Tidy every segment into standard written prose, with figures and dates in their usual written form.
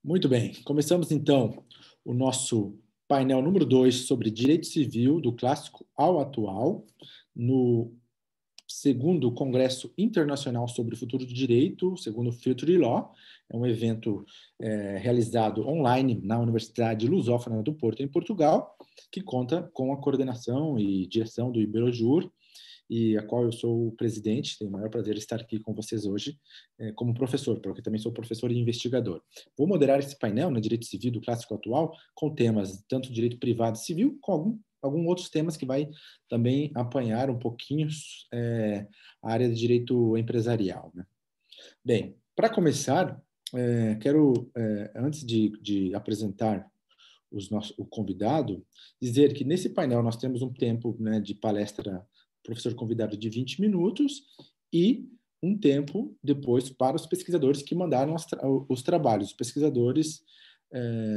Muito bem, começamos então o nosso painel número 2 sobre direito civil, do clássico ao atual, no segundo Congresso Internacional sobre o Futuro do Direito, segundo Future Law. É um evento realizado online na Universidade Lusófona do Porto, em Portugal, que conta com a coordenação e direção do Iberojur, e a qual eu sou o presidente. Tenho o maior prazer de estar aqui com vocês hoje como professor, porque também sou professor e investigador. Vou moderar esse painel no direito civil do clássico atual com temas tanto direito privado e civil, com alguns outros temas que vai também apanhar um pouquinho a área de direito empresarial, né? Bem, para começar, quero, antes de apresentar o convidado, dizer que nesse painel nós temos um tempo, né, de palestra professor convidado de 20 minutos e um tempo depois para os pesquisadores que mandaram os trabalhos. Os pesquisadores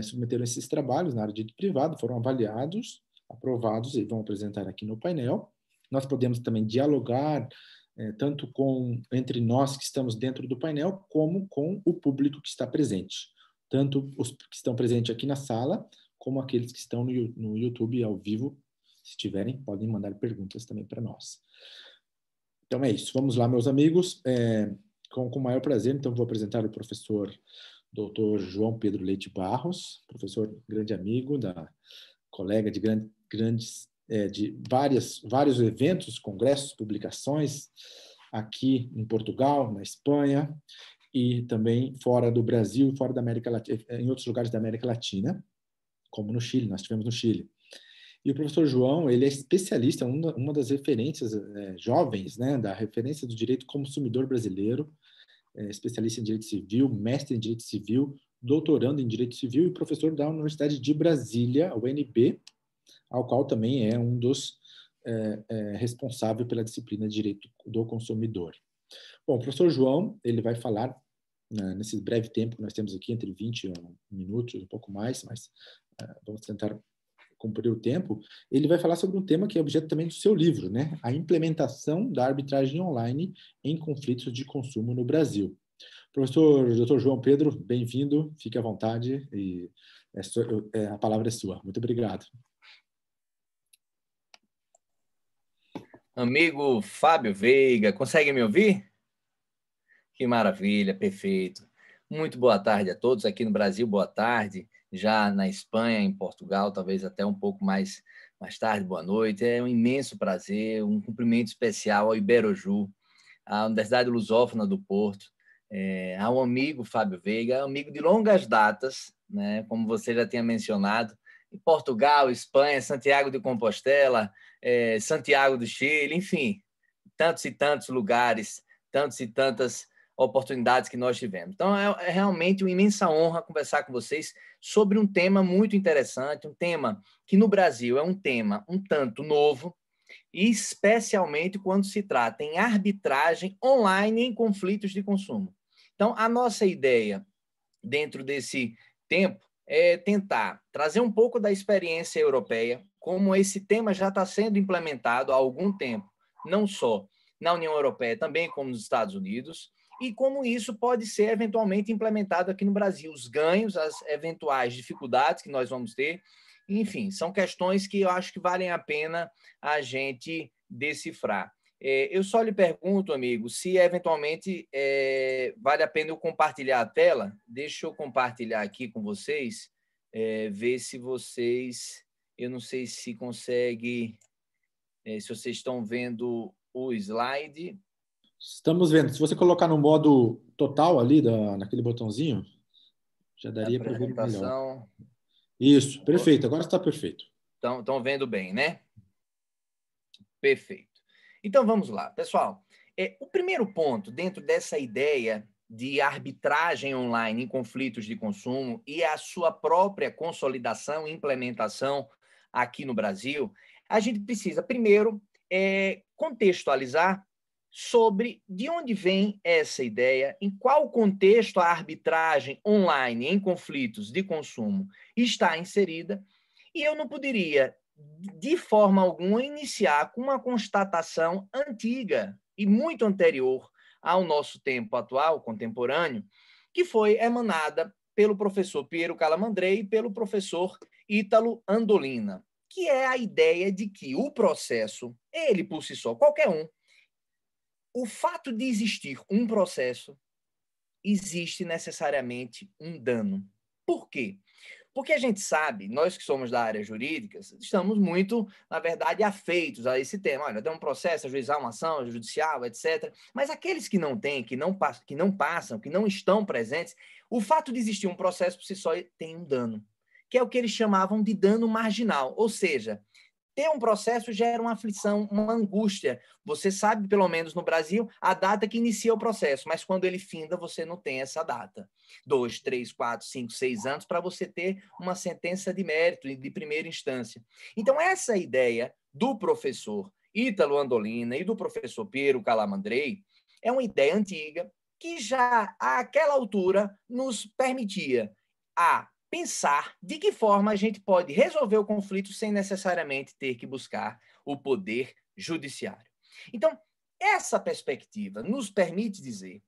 submeteram esses trabalhos na área de direito privado, foram avaliados, aprovados e vão apresentar aqui no painel. Nós podemos também dialogar tanto entre nós que estamos dentro do painel, como com o público que está presente. Tanto os que estão presentes aqui na sala, como aqueles que estão no YouTube ao vivo. Se tiverem, podem mandar perguntas também para nós. Então é isso. Vamos lá, meus amigos. Com o maior prazer, então, vou apresentar o professor Dr. João Pedro Leite Barros, professor grande amigo, colega de de vários eventos, congressos, publicações, aqui em Portugal, na Espanha, e também fora do Brasil, fora da América Latina, em outros lugares da América Latina, como no Chile, nós tivemos no Chile. E o professor João, ele é especialista, uma das referências jovens, né, da referência do direito consumidor brasileiro, especialista em direito civil, mestre em direito civil, doutorando em direito civil e professor da Universidade de Brasília, a UNB, ao qual também é um dos responsável pela disciplina de direito do consumidor. Bom, o professor João, ele vai falar, nesse breve tempo que nós temos aqui, entre 20 minutos, um pouco mais, mas vamos tentar cumprir o tempo. Ele vai falar sobre um tema que é objeto também do seu livro, né? A implementação da arbitragem online em conflitos de consumo no Brasil. Professor Dr. João Pedro, bem-vindo, fique à vontade e a palavra é sua. Muito obrigado. Amigo Fábio Veiga, consegue me ouvir? Que maravilha, perfeito. Muito boa tarde a todos aqui no Brasil, boa tarde. Já na Espanha, em Portugal, talvez até um pouco mais tarde, boa noite. É um imenso prazer, um cumprimento especial ao Iberojur, à Universidade Lusófona do Porto, ao amigo Fábio Veiga, amigo de longas datas, né, como você já tinha mencionado, em Portugal, Espanha, Santiago de Compostela, Santiago do Chile, enfim, tantos e tantos lugares, tantos e tantas oportunidades que nós tivemos. Então, é realmente uma imensa honra conversar com vocês sobre um tema muito interessante, um tema que no Brasil é um tema um tanto novo, e especialmente quando se trata em arbitragem online em conflitos de consumo. Então, a nossa ideia dentro desse tempo é tentar trazer um pouco da experiência europeia, como esse tema já está sendo implementado há algum tempo, não só na União Europeia, também como nos Estados Unidos, e como isso pode ser eventualmente implementado aqui no Brasil, os ganhos, as eventuais dificuldades que nós vamos ter, enfim, são questões que eu acho que valem a pena a gente decifrar. Eu só lhe pergunto, amigo, se eventualmente vale a pena eu compartilhar a tela. Deixa eu compartilhar aqui com vocês, ver se vocês... Eu não sei se consegue... se vocês estão vendo o slide. Estamos vendo. Se você colocar no modo total ali, naquele botãozinho, já daria para ver melhor. Isso, perfeito. Agora está perfeito. Estão vendo bem, né? Perfeito. Então, vamos lá. Pessoal, o primeiro ponto dentro dessa ideia de arbitragem online em conflitos de consumo e a sua própria consolidação e implementação aqui no Brasil, a gente precisa, primeiro, contextualizar sobre de onde vem essa ideia, em qual contexto a arbitragem online em conflitos de consumo está inserida, e eu não poderia, de forma alguma, iniciar com uma constatação antiga e muito anterior ao nosso tempo atual, contemporâneo, que foi emanada pelo professor Piero Calamandrei e pelo professor Ítalo Andolina, que é a ideia de que o processo, ele por si só, qualquer um, o fato de existir um processo, existe necessariamente um dano. Por quê? Porque a gente sabe, nós que somos da área jurídica, estamos muito, na verdade, afeitos a esse tema. Olha, tem um processo, ajuizar uma ação judicial, etc. Mas aqueles que não têm, que não passam, que não estão presentes, o fato de existir um processo por si só tem um dano, que é o que eles chamavam de dano marginal. Ou seja, ter um processo gera uma aflição, uma angústia. Você sabe, pelo menos no Brasil, a data que inicia o processo, mas quando ele finda, você não tem essa data. 2, 3, 4, 5, 6 anos para você ter uma sentença de mérito de primeira instância. Então, essa ideia do professor Ítalo Andolina e do professor Piero Calamandrei é uma ideia antiga que já, àquela altura, nos permitia pensar de que forma a gente pode resolver o conflito sem necessariamente ter que buscar o poder judiciário. Então, essa perspectiva nos permite dizer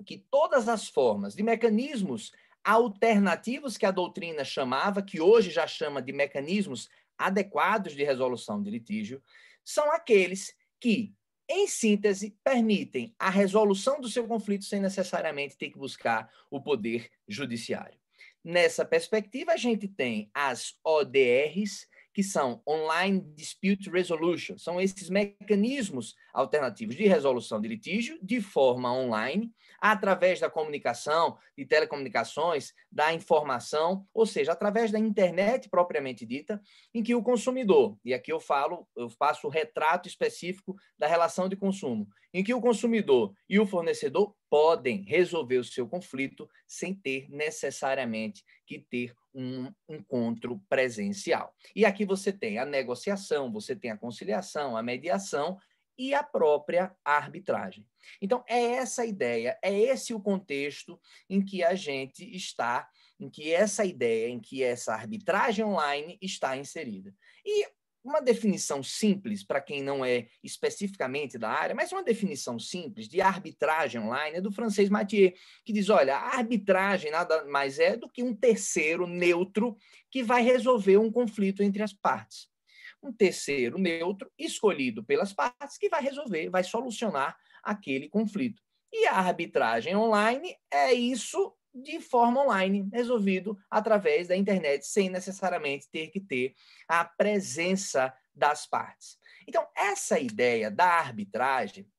que todas as formas de mecanismos alternativos que a doutrina chamava, que hoje já chama de mecanismos adequados de resolução de litígio, são aqueles que, em síntese, permitem a resolução do seu conflito sem necessariamente ter que buscar o poder judiciário. Nessa perspectiva, a gente tem as ODRs, que são Online Dispute Resolution, são esses mecanismos alternativos de resolução de litígio de forma online, através da comunicação, de telecomunicações, da informação, ou seja, através da internet propriamente dita, em que o consumidor, e aqui eu faço o retrato específico da relação de consumo, em que o consumidor e o fornecedor podem resolver o seu conflito sem ter necessariamente que ter um encontro presencial. E aqui você tem a negociação, você tem a conciliação, a mediação e a própria arbitragem. Então, é essa a ideia, é esse o contexto em que a gente está, em que essa ideia, em que essa arbitragem online está inserida. E uma definição simples, para quem não é especificamente da área, mas uma definição simples de arbitragem online é do francês Mathieu, que diz, olha, a arbitragem nada mais é do que um terceiro neutro que vai resolver um conflito entre as partes. Um terceiro neutro escolhido pelas partes que vai resolver, vai solucionar aquele conflito. E a arbitragem online é isso de forma online, resolvido através da internet, sem necessariamente ter que ter a presença das partes. Então, essa ideia da arbitragem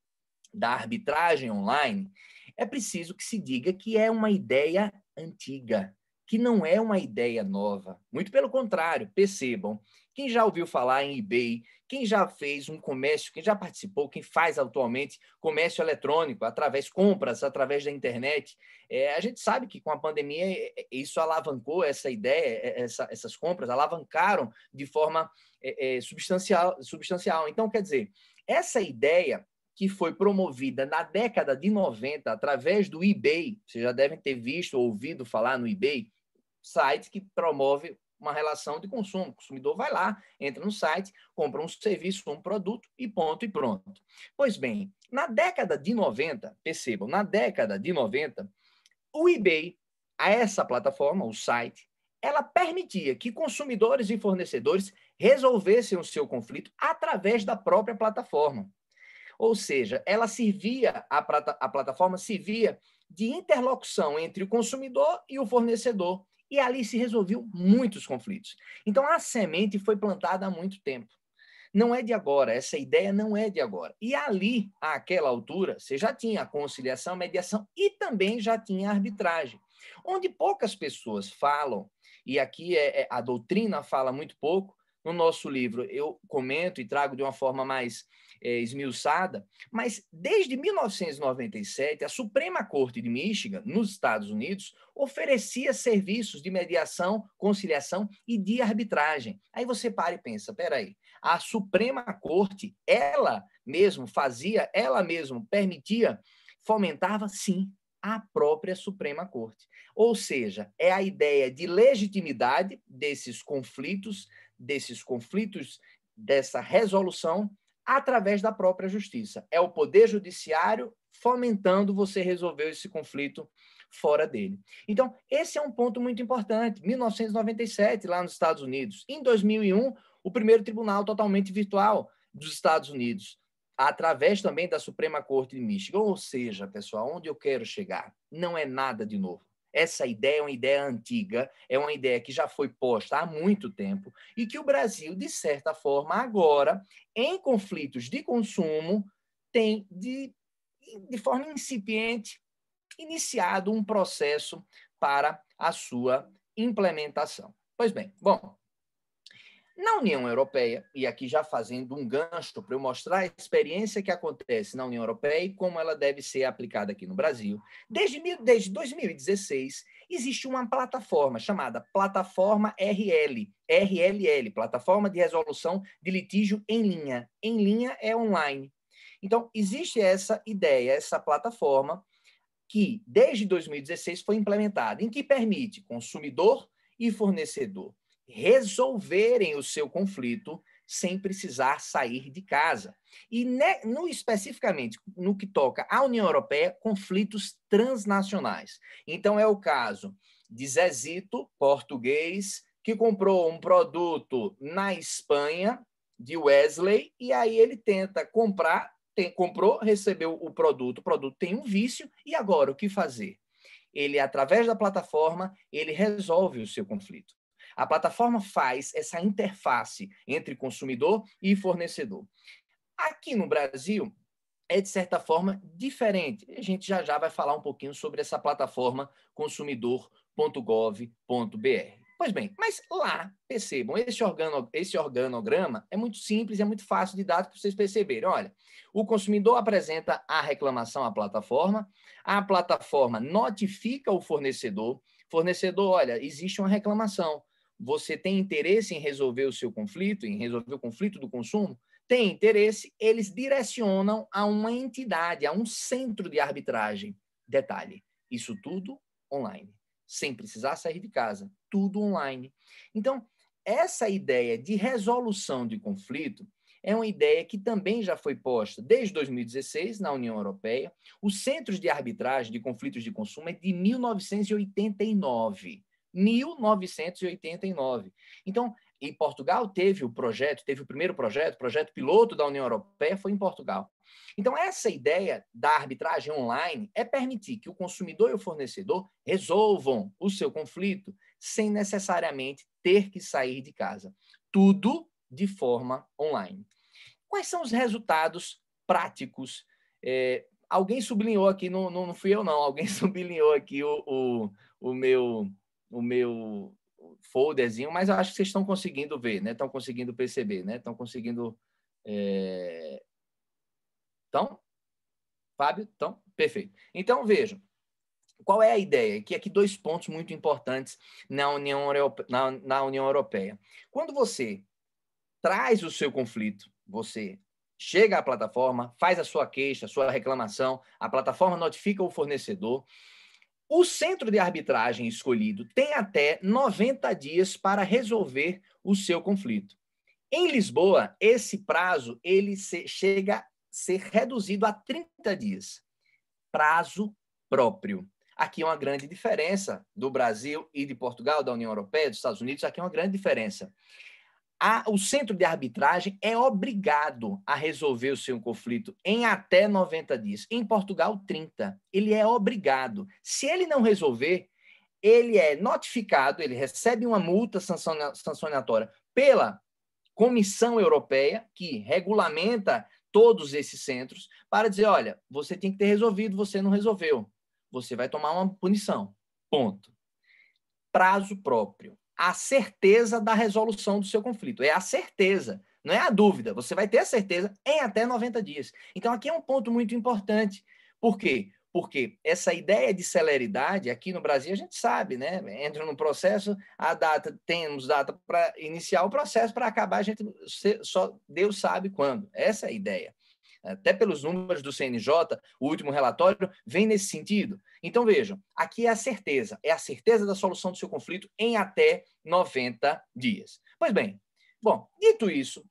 online, é preciso que se diga que é uma ideia antiga, que não é uma ideia nova. Muito pelo contrário, percebam, quem já ouviu falar em eBay, quem já fez um comércio, quem já participou, quem faz atualmente comércio eletrônico, compras através da internet, a gente sabe que com a pandemia isso alavancou essa ideia, essas compras alavancaram de forma substancial. Então, quer dizer, essa ideia que foi promovida na década de 90 através do eBay, vocês já devem ter visto ou ouvido falar no eBay, site que promove uma relação de consumo. O consumidor vai lá, entra no site, compra um serviço, um produto e ponto e pronto. Pois bem, na década de 90, percebam, na década de 90, o eBay, essa plataforma, o site, ela permitia que consumidores e fornecedores resolvessem o seu conflito através da própria plataforma. Ou seja, a plataforma servia de interlocução entre o consumidor e o fornecedor, e ali se resolviam muitos conflitos. Então, a semente foi plantada há muito tempo. Não é de agora, essa ideia não é de agora. E ali, àquela altura, você já tinha a conciliação, a mediação e também já tinha a arbitragem. Onde poucas pessoas falam, e aqui a doutrina fala muito pouco, no nosso livro eu comento e trago de uma forma mais esmiuçada, mas desde 1997, a Suprema Corte de Michigan, nos Estados Unidos, oferecia serviços de mediação, conciliação e de arbitragem. Aí você para e pensa, peraí, a Suprema Corte, ela mesmo permitia, fomentava, sim, a própria Suprema Corte. Ou seja, é a ideia de legitimidade desses conflitos, dessa resolução, através da própria justiça. É o Poder Judiciário fomentando você resolver esse conflito fora dele. Então, esse é um ponto muito importante. 1997, lá nos Estados Unidos. Em 2001, o primeiro tribunal totalmente virtual dos Estados Unidos, através também da Suprema Corte de Michigan. Ou seja, pessoal, onde eu quero chegar? Não é nada de novo. Essa ideia é uma ideia antiga, é uma ideia que já foi posta há muito tempo e que o Brasil, de certa forma, agora, em conflitos de consumo, tem, de forma incipiente, iniciado um processo para a sua implementação. Pois bem, bom, na União Europeia, e aqui já fazendo um gancho para eu mostrar a experiência que acontece na União Europeia e como ela deve ser aplicada aqui no Brasil, desde 2016, existe uma plataforma chamada Plataforma RLL, Plataforma de Resolução de Litígio em Linha. Em linha é online. Então, existe essa ideia, essa plataforma, que desde 2016 foi implementada, em que permite consumidor e fornecedor resolverem o seu conflito sem precisar sair de casa. E especificamente no que toca à União Europeia, conflitos transnacionais. Então é o caso de Zezito, português, que comprou um produto na Espanha, de Wesley, e aí ele tenta comprar, comprou, recebeu o produto tem um vício, e agora o que fazer? Ele, através da plataforma, ele resolve o seu conflito. A plataforma faz essa interface entre consumidor e fornecedor. Aqui no Brasil, é, de certa forma, diferente. A gente já vai falar um pouquinho sobre essa plataforma consumidor.gov.br. Pois bem, mas lá, percebam, esse organograma é muito simples, é muito fácil de dar para vocês perceberem. Olha, o consumidor apresenta a reclamação à plataforma, a plataforma notifica o fornecedor, olha, existe uma reclamação, você tem interesse em resolver o seu conflito, em resolver o conflito do consumo? Tem interesse, eles direcionam a uma entidade, a um centro de arbitragem. Detalhe, isso tudo online, sem precisar sair de casa, tudo online. Então, essa ideia de resolução de conflito é uma ideia que também já foi posta desde 2016 na União Europeia. Os centros de arbitragem de conflitos de consumo é de 1989. 1989. Então, em Portugal teve o primeiro projeto piloto da União Europeia foi em Portugal. Então, essa ideia da arbitragem online é permitir que o consumidor e o fornecedor resolvam o seu conflito sem necessariamente ter que sair de casa. Tudo de forma online. Quais são os resultados práticos? Alguém sublinhou aqui, não fui eu não, alguém sublinhou aqui o meu folderzinho, mas eu acho que vocês estão conseguindo ver, né? Estão conseguindo perceber, né? Estão conseguindo... Então, Fábio? Então, perfeito. Então, vejam, qual é a ideia? Que aqui 2 pontos muito importantes na União Europeia. Quando você traz o seu conflito, você chega à plataforma, faz a sua queixa, a sua reclamação, a plataforma notifica o fornecedor, o centro de arbitragem escolhido tem até 90 dias para resolver o seu conflito. Em Lisboa, esse prazo ele chega a ser reduzido a 30 dias. Prazo próprio. Aqui é uma grande diferença do Brasil e de Portugal, da União Europeia, dos Estados Unidos, aqui é uma grande diferença. O centro de arbitragem é obrigado a resolver o seu conflito em até 90 dias. Em Portugal, 30. Ele é obrigado. Se ele não resolver, ele é notificado, ele recebe uma multa sancionatória pela Comissão Europeia, que regulamenta todos esses centros, para dizer, olha, você tem que ter resolvido, você não resolveu. Você vai tomar uma punição. Ponto. Prazo próprio. A certeza da resolução do seu conflito. É a certeza, não é a dúvida. Você vai ter a certeza em até 90 dias. Então, aqui é um ponto muito importante. Por quê? Porque essa ideia de celeridade, aqui no Brasil, a gente sabe, né? Entra no processo, temos data para iniciar o processo, para acabar, a gente só Deus sabe quando. Essa é a ideia. Até pelos números do CNJ, o último relatório vem nesse sentido. Então, vejam, aqui é a certeza da solução do seu conflito em até 90 dias. Pois bem, bom, dito isso,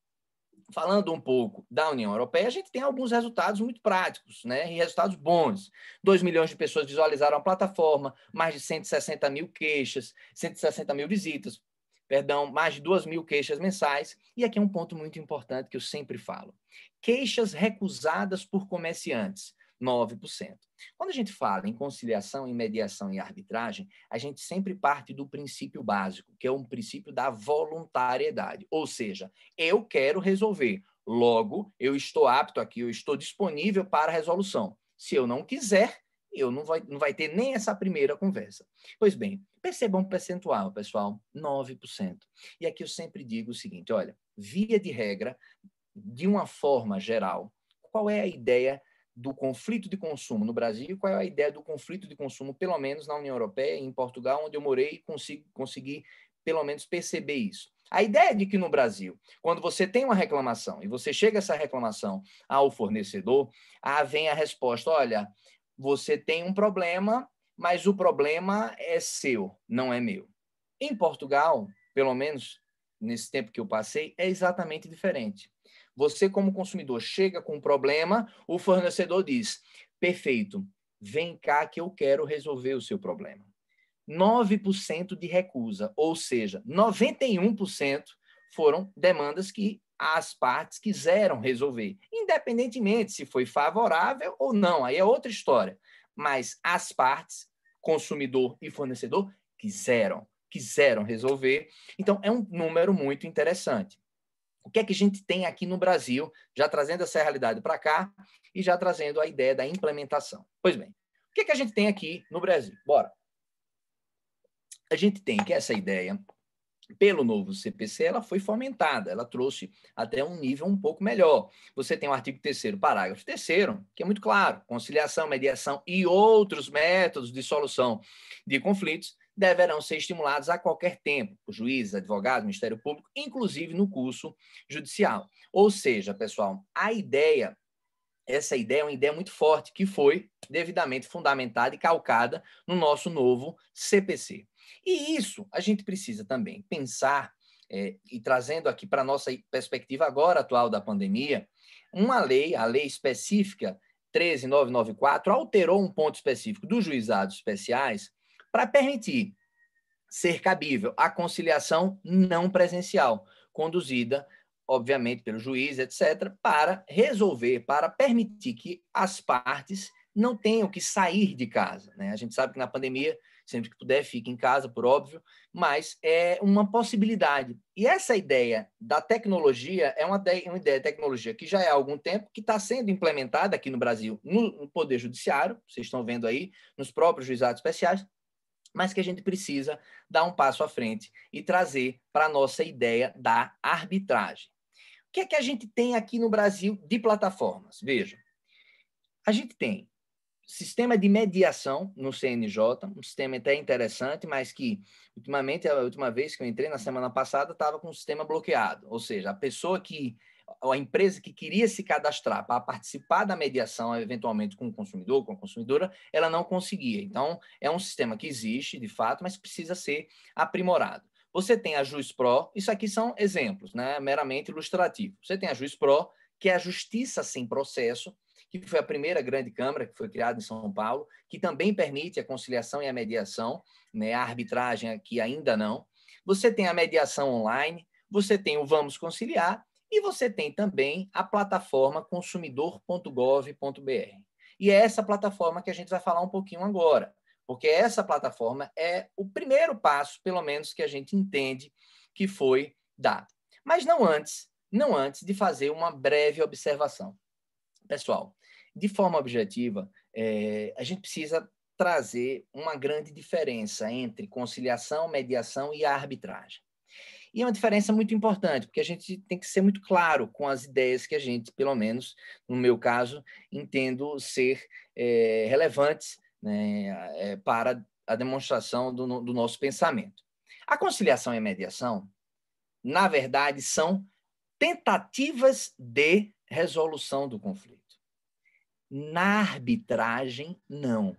falando um pouco da União Europeia, a gente tem alguns resultados muito práticos, né? E resultados bons. 2 milhões de pessoas visualizaram a plataforma, mais de 160 mil queixas, 160 mil visitas, perdão, mais de 2 mil queixas mensais. E aqui é um ponto muito importante que eu sempre falo. Queixas recusadas por comerciantes, 9%. Quando a gente fala em conciliação, em mediação e arbitragem, a gente sempre parte do princípio básico, que é um princípio da voluntariedade. Ou seja, eu quero resolver, logo eu estou apto aqui, eu estou disponível para a resolução. Se eu não quiser, eu não vai ter nem essa primeira conversa. Pois bem, percebam um percentual, pessoal, 9%. E aqui eu sempre digo o seguinte, olha, via de regra, de uma forma geral, qual é a ideia do conflito de consumo no Brasil, qual é a ideia do conflito de consumo, pelo menos na União Europeia, em Portugal, onde eu morei, consegui pelo menos perceber isso. A ideia de que no Brasil, quando você tem uma reclamação e você chega essa reclamação ao fornecedor, vem a resposta, olha, você tem um problema, mas o problema é seu, não é meu. Em Portugal, pelo menos nesse tempo que eu passei, é exatamente diferente. Você, como consumidor, chega com um problema, o fornecedor diz, perfeito, vem cá que eu quero resolver o seu problema. 9% de recusa, ou seja, 91% foram demandas que as partes quiseram resolver, independentemente se foi favorável ou não, aí é outra história. Mas as partes, consumidor e fornecedor, quiseram resolver. Então, é um número muito interessante. O que é que a gente tem aqui no Brasil, já trazendo essa realidade para cá e já trazendo a ideia da implementação? Pois bem, o que é que a gente tem aqui no Brasil? Bora. A gente tem que essa ideia, pelo novo CPC, ela foi fomentada, ela trouxe até um nível um pouco melhor. Você tem o artigo 3º, parágrafo 3º, que é muito claro, conciliação, mediação e outros métodos de solução de conflitos deverão ser estimulados a qualquer tempo, por juízes, advogados, Ministério Público, inclusive no curso judicial. Ou seja, pessoal, essa ideia é uma ideia muito forte, que foi devidamente fundamentada e calcada no nosso novo CPC. E isso a gente precisa também pensar, e trazendo aqui para a nossa perspectiva agora atual da pandemia, uma lei, a lei específica 13.994, alterou um ponto específico dos juizados especiais para permitir ser cabível a conciliação não presencial, conduzida, obviamente, pelo juiz, etc., para resolver, para permitir que as partes não tenham que sair de casa, né? A gente sabe que na pandemia, sempre que puder, fique em casa, por óbvio, mas é uma possibilidade. E essa ideia da tecnologia é uma ideia de tecnologia que já é há algum tempo, que está sendo implementada aqui no Brasil, no Poder Judiciário, vocês estão vendo aí, nos próprios juizados especiais, mas que a gente precisa dar um passo à frente e trazer para a nossa ideia da arbitragem. O que é que a gente tem aqui no Brasil de plataformas? Veja, a gente tem sistema de mediação no CNJ, um sistema até interessante, mas que, ultimamente, a última vez que eu entrei, na semana passada, estava com o sistema bloqueado. Ou seja, a empresa que queria se cadastrar para participar da mediação, eventualmente com o consumidor, com a consumidora, ela não conseguia. Então, é um sistema que existe, de fato, mas precisa ser aprimorado. Você tem a JuizPro, isso aqui são exemplos, né, meramente ilustrativos. Você tem a JuizPro, que é a Justiça Sem Processo, que foi a primeira grande câmara que foi criada em São Paulo, que também permite a conciliação e a mediação, né, a arbitragem aqui ainda não. Você tem a mediação online, você tem o Vamos Conciliar, e você tem também a plataforma consumidor.gov.br. E é essa plataforma que a gente vai falar um pouquinho agora, porque essa plataforma é o primeiro passo, pelo menos, que a gente entende que foi dado. Mas não antes de fazer uma breve observação. Pessoal, de forma objetiva, a gente precisa trazer uma grande diferença entre conciliação, mediação e arbitragem. E é uma diferença muito importante, porque a gente tem que ser muito claro com as ideias que a gente, pelo menos no meu caso, entendo ser relevantes, né, para a demonstração do nosso pensamento. A conciliação e a mediação, na verdade, são tentativas de resolução do conflito. Na arbitragem, não.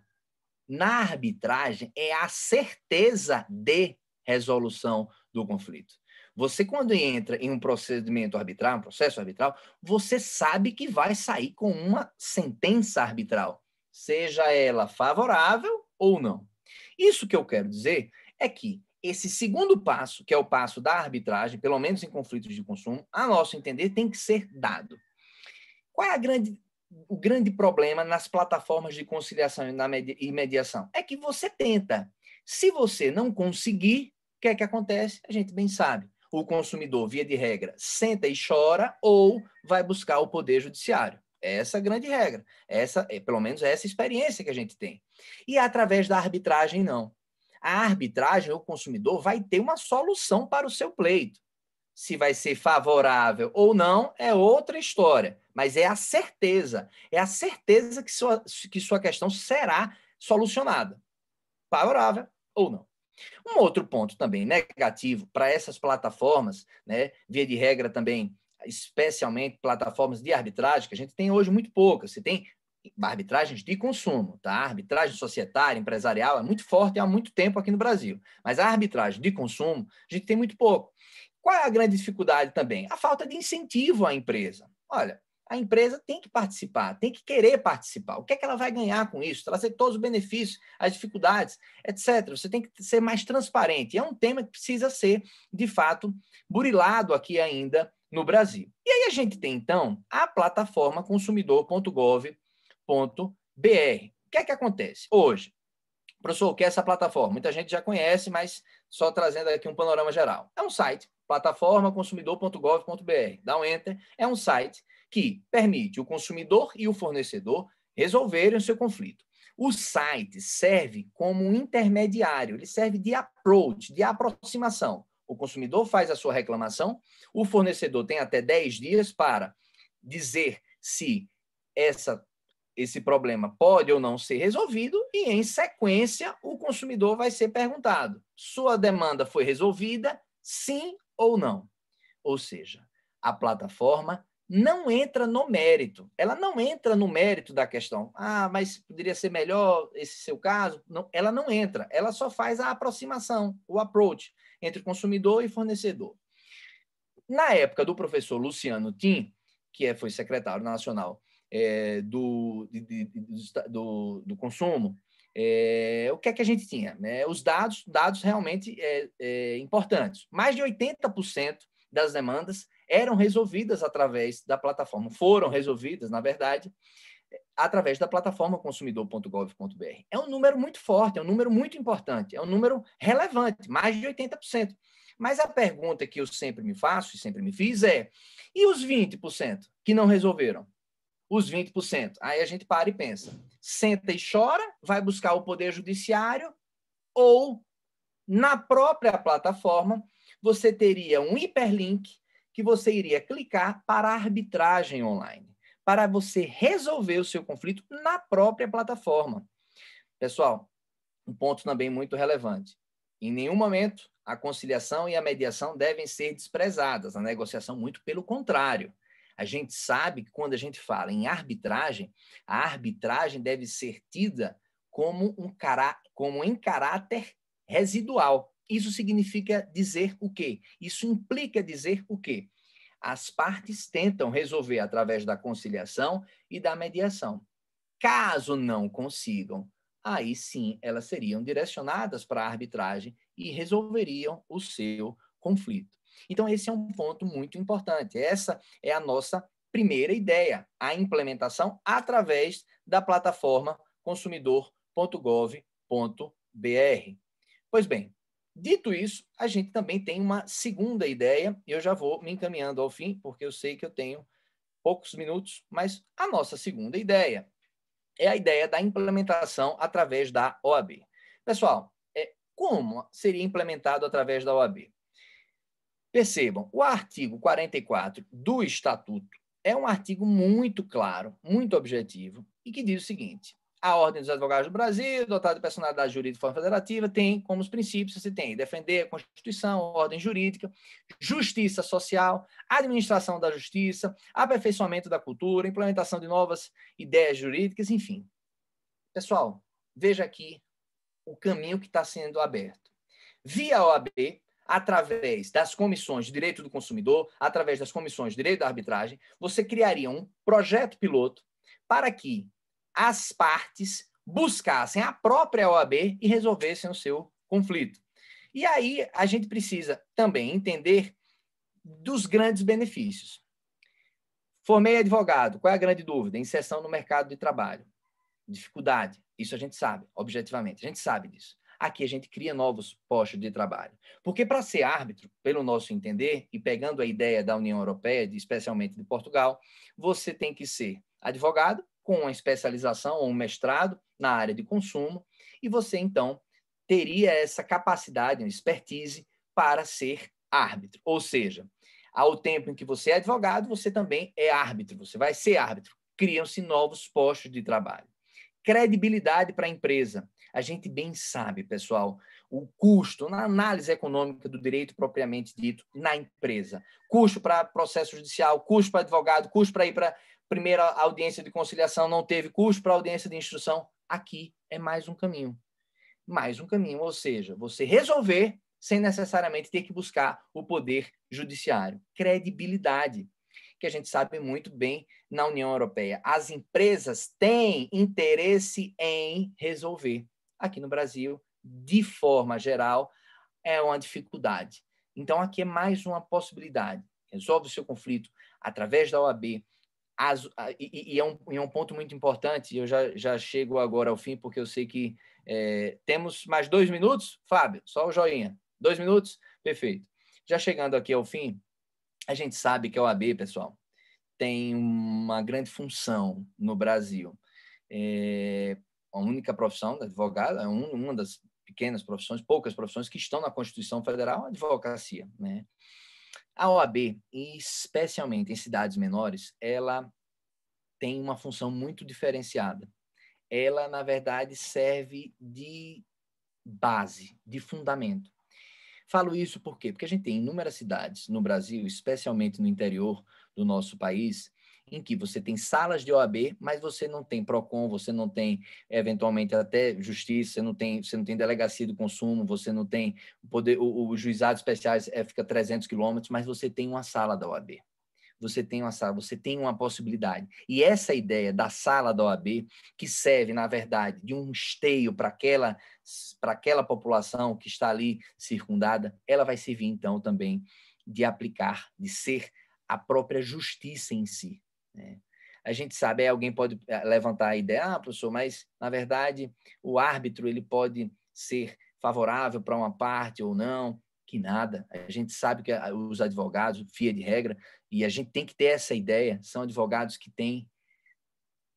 Na arbitragem, é a certeza de resolução do conflito. Você, quando entra em um procedimento arbitral, um processo arbitral, você sabe que vai sair com uma sentença arbitral, seja ela favorável ou não. Isso que eu quero dizer é que esse segundo passo, que é o passo da arbitragem, pelo menos em conflitos de consumo, a nosso entender, tem que ser dado. Qual é o grande problema nas plataformas de conciliação e mediação? É que você tenta. Se você não conseguir, o que é que acontece? A gente bem sabe. O consumidor, via de regra, senta e chora ou vai buscar o poder judiciário. Essa é a grande regra. Pelo menos essa experiência que a gente tem. E através da arbitragem, não. A arbitragem, o consumidor vai ter uma solução para o seu pleito. Se vai ser favorável ou não é outra história, mas é a certeza que sua questão será solucionada, favorável ou não. Um outro ponto também negativo para essas plataformas, né, via de regra também, especialmente plataformas de arbitragem, que a gente tem hoje muito poucas. Você tem arbitragens de consumo, tá? A arbitragem societária, empresarial é muito forte há muito tempo aqui no Brasil, mas a arbitragem de consumo a gente tem muito pouco. Qual é a grande dificuldade também? A falta de incentivo à empresa. Olha, a empresa tem que participar, tem que querer participar. O que é que ela vai ganhar com isso? Trazer todos os benefícios, as dificuldades, etc. Você tem que ser mais transparente. É um tema que precisa ser, de fato, burilado aqui ainda no Brasil. E aí a gente tem, então, a plataforma consumidor.gov.br. O que é que acontece? Hoje, professor, o que é essa plataforma? Muita gente já conhece, mas só trazendo aqui um panorama geral. É um site, plataforma consumidor.gov.br. Dá um enter. É um site que permite o consumidor e o fornecedor resolverem o seu conflito. O site serve como um intermediário, ele serve de approach, de aproximação. O consumidor faz a sua reclamação, o fornecedor tem até 10 dias para dizer se esse problema pode ou não ser resolvido e, em sequência, o consumidor vai ser perguntado: sua demanda foi resolvida, sim ou não? Ou seja, a plataforma não entra no mérito. Ela não entra no mérito da questão. Ah, mas poderia ser melhor esse seu caso? Não, ela não entra. Ela só faz a aproximação, o approach, entre consumidor e fornecedor. Na época do professor Luciano Tim, que foi secretário nacional do consumo, o que é que a gente tinha? Né? Os dados realmente importantes. Mais de 80% das demandas eram resolvidas através da plataforma, foram resolvidas, na verdade, através da plataforma consumidor.gov.br. É um número muito forte, é um número muito importante, é um número relevante, mais de 80%. Mas a pergunta que eu sempre me faço e sempre me fiz é: e os 20% que não resolveram? Os 20%. Aí a gente para e pensa. Senta e chora, vai buscar o poder judiciário ou, na própria plataforma, você teria um hiperlink que você iria clicar para a arbitragem online, para você resolver o seu conflito na própria plataforma. Pessoal, um ponto também muito relevante. Em nenhum momento a conciliação e a mediação devem ser desprezadas, a negociação muito pelo contrário. A gente sabe que quando a gente fala em arbitragem, a arbitragem deve ser tida como em caráter residual. Isso significa dizer o quê? Isso implica dizer o quê? As partes tentam resolver através da conciliação e da mediação. Caso não consigam, aí sim elas seriam direcionadas para a arbitragem e resolveriam o seu conflito. Então, esse é um ponto muito importante. Essa é a nossa primeira ideia, a implementação através da plataforma consumidor.gov.br. Pois bem, dito isso, a gente também tem uma segunda ideia, e eu já vou me encaminhando ao fim, porque eu sei que eu tenho poucos minutos, mas a nossa segunda ideia é a ideia da implementação através da OAB. Pessoal, como seria implementado através da OAB? Percebam, o artigo 44 do Estatuto é um artigo muito claro, muito objetivo, e que diz o seguinte: a Ordem dos Advogados do Brasil, dotada de personalidade jurídica de forma federativa, tem como os princípios, você tem defender a Constituição, a ordem jurídica, justiça social, administração da justiça, aperfeiçoamento da cultura, implementação de novas ideias jurídicas, enfim. Pessoal, veja aqui o caminho que está sendo aberto. Via OAB, através das comissões de direito do consumidor, através das comissões de direito da arbitragem, você criaria um projeto piloto para que as partes buscassem a própria OAB e resolvessem o seu conflito. E aí a gente precisa também entender dos grandes benefícios. Formei advogado, qual é a grande dúvida? Inserção no mercado de trabalho. Dificuldade, isso a gente sabe, objetivamente, a gente sabe disso. Aqui a gente cria novos postos de trabalho. Porque para ser árbitro, pelo nosso entender, e pegando a ideia da União Europeia, especialmente de Portugal, você tem que ser advogado com uma especialização ou um mestrado na área de consumo, e você, então, teria essa capacidade, uma expertise para ser árbitro. Ou seja, ao tempo em que você é advogado, você também é árbitro, você vai ser árbitro. Criam-se novos postos de trabalho. Credibilidade para a empresa. A gente bem sabe, pessoal, o custo na análise econômica do direito propriamente dito na empresa. Custo para processo judicial, custo para advogado, custo para ir para primeira audiência de conciliação, não teve custo para audiência de instrução. Aqui é mais um caminho. Mais um caminho, ou seja, você resolver sem necessariamente ter que buscar o poder judiciário. Credibilidade, que a gente sabe muito bem na União Europeia. As empresas têm interesse em resolver. Aqui no Brasil, de forma geral, é uma dificuldade. Então, aqui é mais uma possibilidade. Resolve o seu conflito através da OAB. E é um ponto muito importante, eu já chego agora ao fim, porque eu sei que temos mais 2 minutos. Fábio, só o joinha. 2 minutos? Perfeito. Já chegando aqui ao fim, a gente sabe que a OAB, pessoal, tem uma grande função no Brasil. A única profissão da advogada, é uma das pequenas profissões, poucas profissões que estão na Constituição Federal, a advocacia, né? A OAB, especialmente em cidades menores, ela tem uma função muito diferenciada. Ela, na verdade, serve de base, de fundamento. Falo isso por quê? Porque a gente tem inúmeras cidades no Brasil, especialmente no interior do nosso país, em que você tem salas de OAB, mas você não tem PROCON, você não tem, eventualmente, até justiça, você não tem delegacia do consumo, você não tem poder, os juizados especiais fica 300 quilômetros, mas você tem uma sala da OAB. Você tem uma sala, você tem uma possibilidade. E essa ideia da sala da OAB, que serve, na verdade, de um esteio para aquela população que está ali circundada, ela vai servir, então, também de aplicar, de ser a própria justiça em si, né? A gente sabe, alguém pode levantar a ideia, professor, mas, na verdade, o árbitro ele pode ser favorável para uma parte ou não. Que nada. A gente sabe que os advogados, via de regra, e a gente tem que ter essa ideia, são advogados que têm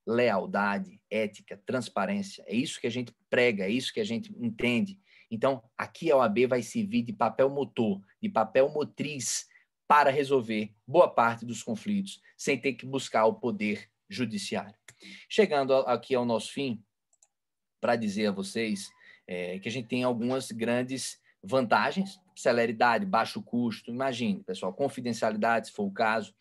lealdade, ética, transparência. É isso que a gente prega, é isso que a gente entende. Então, aqui a OAB vai servir de papel motor, de papel motriz para resolver boa parte dos conflitos, sem ter que buscar o poder judiciário. Chegando aqui ao nosso fim, para dizer a vocês que a gente tem algumas grandes vantagens: celeridade, baixo custo, imagine, pessoal, confidencialidade, se for o caso,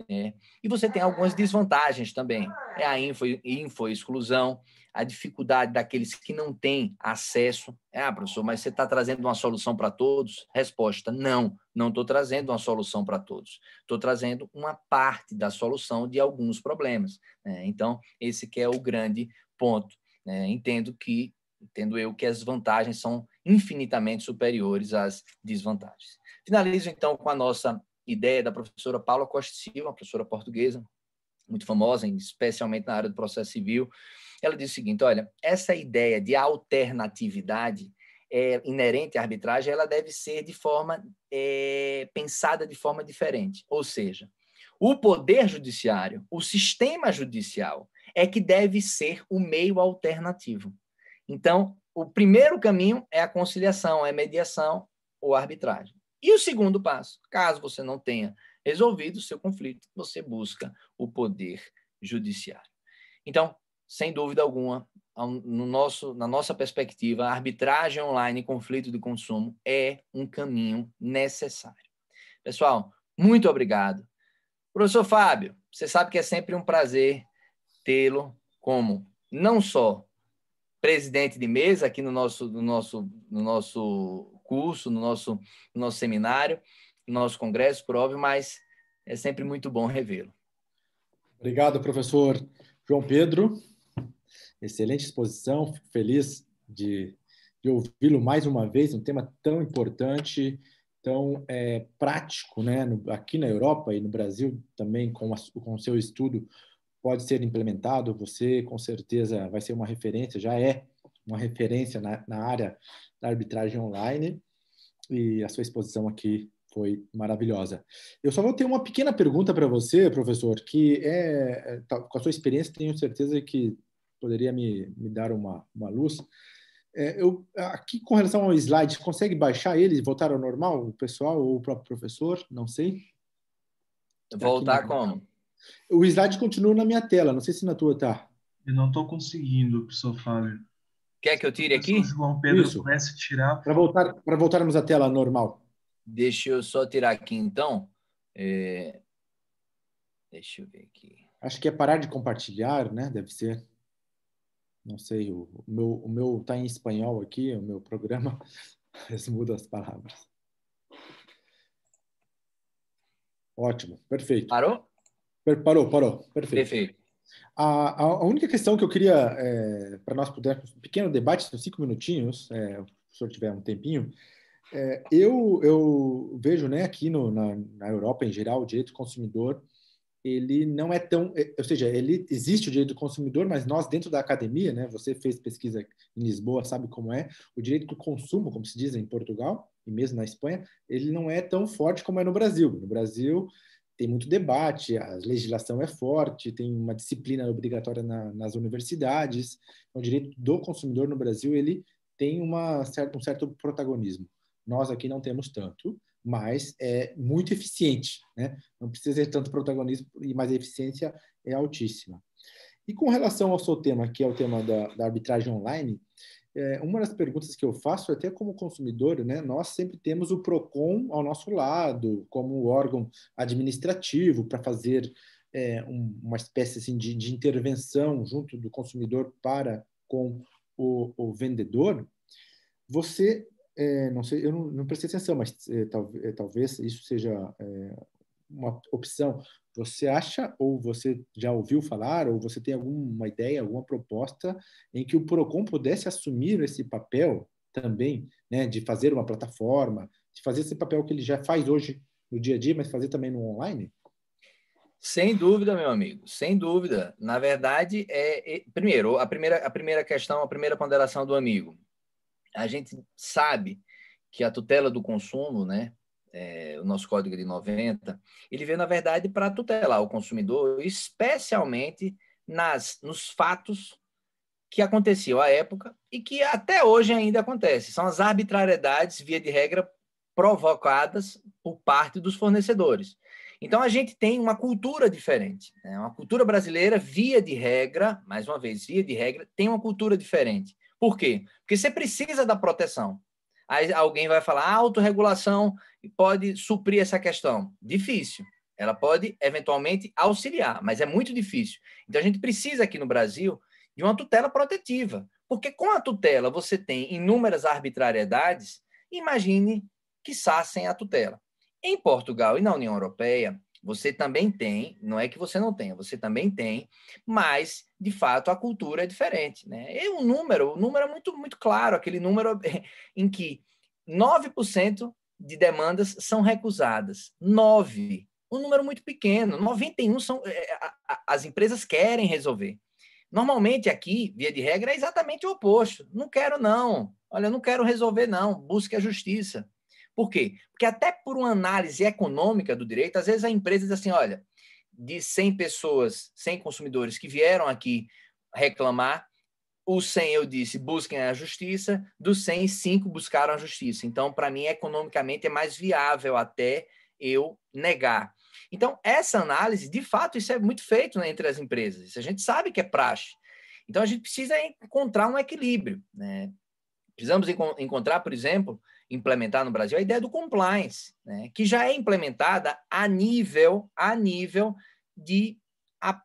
e você tem algumas desvantagens também, a info-exclusão, a dificuldade daqueles que não têm acesso. Professor, mas você está trazendo uma solução para todos? Resposta: não estou trazendo uma solução para todos, estou trazendo uma parte da solução de alguns problemas, então, esse que é o grande ponto. Entendo eu que as vantagens são infinitamente superiores às desvantagens. Finalizo, então, com a nossa ideia da professora Paula Costa Silva, uma professora portuguesa, muito famosa, especialmente na área do processo civil. Ela diz o seguinte: olha, essa ideia de alternatividade inerente à arbitragem, ela deve ser pensada de forma diferente. Ou seja, o poder judiciário, o sistema judicial, é que deve ser o meio alternativo. Então, o primeiro caminho é a conciliação, é a mediação ou a arbitragem. E o segundo passo, caso você não tenha resolvido o seu conflito, você busca o poder judiciário. Então, sem dúvida alguma, na nossa perspectiva, a arbitragem online em conflito de consumo é um caminho necessário. Pessoal, muito obrigado. Professor Fábio, você sabe que é sempre um prazer tê-lo como não só presidente de mesa aqui no nosso curso, no nosso seminário, no nosso congresso, por óbvio, mas é sempre muito bom revê-lo. Obrigado, professor João Pedro. Excelente exposição. Fico feliz de ouvi-lo mais uma vez, um tema tão importante, tão prático, né? Aqui na Europa e no Brasil também, com o seu estudo, pode ser implementado. Você, com certeza, vai ser uma referência, já é uma referência na área da arbitragem online, e a sua exposição aqui foi maravilhosa. Eu só vou ter uma pequena pergunta para você, professor, que com a sua experiência, tenho certeza que poderia me dar uma luz. Aqui, com relação ao slide, consegue baixar ele e voltar ao normal, o pessoal ou o próprio professor? Não sei. Voltar como? O slide continua na minha tela, não sei se na tua tá. Eu não estou conseguindo, professor Fábio. Quer que eu tire aqui? Se o João Pedro Isso. pudesse tirar... Para voltarmos à tela normal. Deixa eu só tirar aqui, então. Deixa eu ver aqui. Acho que é parar de compartilhar, né? Deve ser. Não sei, o meu está em espanhol aqui, o meu programa, mas muda as palavras. Ótimo, perfeito. Parou? Parou, perfeito. Perfeito. A única questão que eu queria, para nós pudermos, um pequeno debate, 5 minutinhos, se o senhor tiver um tempinho, eu vejo, né, aqui na Europa em geral, o direito do consumidor, ele não é tão, ou seja, ele existe o direito do consumidor, mas nós dentro da academia, né, você fez pesquisa em Lisboa, sabe como é, o direito do consumo, como se diz em Portugal e mesmo na Espanha, ele não é tão forte como é no Brasil. No Brasil tem muito debate, a legislação é forte, tem uma disciplina obrigatória nas universidades. Então, o direito do consumidor no Brasil ele tem um certo protagonismo. Nós aqui não temos tanto, mas é muito eficiente, né? Não precisa ter tanto protagonismo, mas a eficiência é altíssima. E com relação ao seu tema, que é o tema da arbitragem online, uma das perguntas que eu faço, até como consumidor, né? Nós sempre temos o PROCON ao nosso lado, como órgão administrativo, para fazer uma espécie assim, de intervenção junto do consumidor para com o vendedor. Você... não sei, eu não prestei atenção, mas talvez isso seja uma opção. Você acha, ou você já ouviu falar, ou você tem alguma ideia, alguma proposta em que o PROCON pudesse assumir esse papel também, né, de fazer uma plataforma, de fazer esse papel que ele já faz hoje no dia a dia, mas fazer também no online? Sem dúvida, meu amigo, sem dúvida. Na verdade, primeiro, a primeira questão, a primeira ponderação do amigo. A gente sabe que a tutela do consumo, né, o nosso Código de 90, ele veio, na verdade, para tutelar o consumidor, especialmente nos fatos que aconteciam à época e que até hoje ainda acontecem. São as arbitrariedades, via de regra, provocadas por parte dos fornecedores. Então, a gente tem uma cultura diferente, né? Uma cultura brasileira, via de regra, mais uma vez, via de regra, tem uma cultura diferente. Por quê? Porque você precisa da proteção. Aí alguém vai falar, a autorregulação pode suprir essa questão. Difícil. Ela pode, eventualmente, auxiliar, mas é muito difícil. Então, a gente precisa, aqui no Brasil, de uma tutela protetiva. Porque com a tutela você tem inúmeras arbitrariedades, imagine, quiçá, sem a tutela. Em Portugal e na União Europeia, você também tem, não é que você não tenha, você também tem, mas, de fato, a cultura é diferente, né? E o número é muito, muito claro, aquele número em que 9% de demandas são recusadas. 9%. Um número muito pequeno. 91% as empresas querem resolver. Normalmente, aqui, via de regra, é exatamente o oposto. Não quero, não. Olha, eu não quero resolver, não. Busque a justiça. Por quê? Porque até por uma análise econômica do direito, às vezes a empresa diz assim, olha, de 100 pessoas, 100 consumidores que vieram aqui reclamar, os 100 eu disse, busquem a justiça, dos 100, 5 buscaram a justiça. Então, para mim, economicamente, é mais viável até eu negar. Então, essa análise, de fato, isso é muito feito, né, entre as empresas. Isso a gente sabe que é praxe. Então, a gente precisa encontrar um equilíbrio, né? Precisamos encontrar, por exemplo, implementar no Brasil a ideia do compliance, né, que já é implementada a nível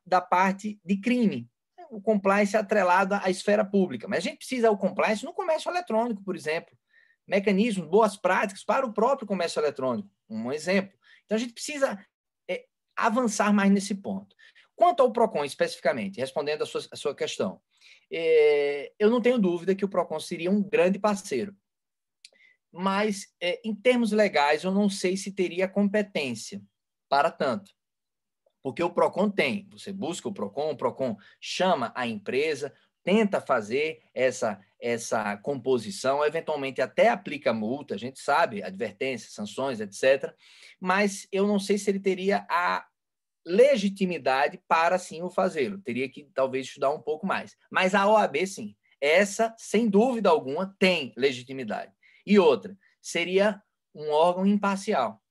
da parte de crime. O compliance é atrelado à esfera pública, mas a gente precisa do compliance no comércio eletrônico, por exemplo, mecanismos, boas práticas para o próprio comércio eletrônico. Um exemplo. Então, a gente precisa avançar mais nesse ponto. Quanto ao PROCON, especificamente, respondendo a sua questão, eu não tenho dúvida que o PROCON seria um grande parceiro. Mas, em termos legais, eu não sei se teria competência para tanto. Porque o PROCON tem. Você busca o PROCON chama a empresa, tenta fazer essa composição, eventualmente até aplica multa, a gente sabe, advertências, sanções, etc. Mas eu não sei se ele teria a legitimidade para, sim, o fazê-lo. Teria que, talvez, estudar um pouco mais. Mas a OAB, sim. Essa, sem dúvida alguma, tem legitimidade. E outra, seria um órgão imparcial.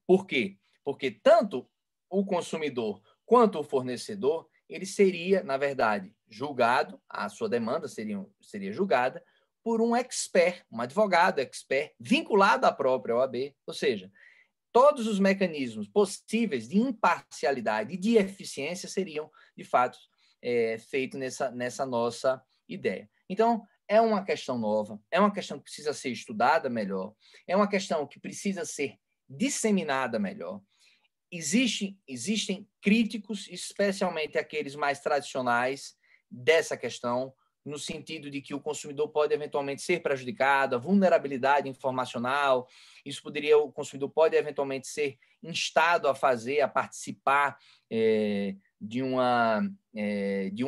Por quê? Porque tanto o consumidor quanto o fornecedor, ele seria, na verdade, julgado, a sua demanda seria julgada por um expert, um advogado expert, vinculado à própria OAB, ou seja, todos os mecanismos possíveis de imparcialidade e de eficiência seriam, de fato, feitos nessa nossa ideia. Então, é uma questão nova, é uma questão que precisa ser estudada melhor, é uma questão que precisa ser disseminada melhor. Existem críticos, especialmente aqueles mais tradicionais, dessa questão, no sentido de que o consumidor pode eventualmente ser prejudicado, a vulnerabilidade informacional, o consumidor pode eventualmente ser instado a participar de uma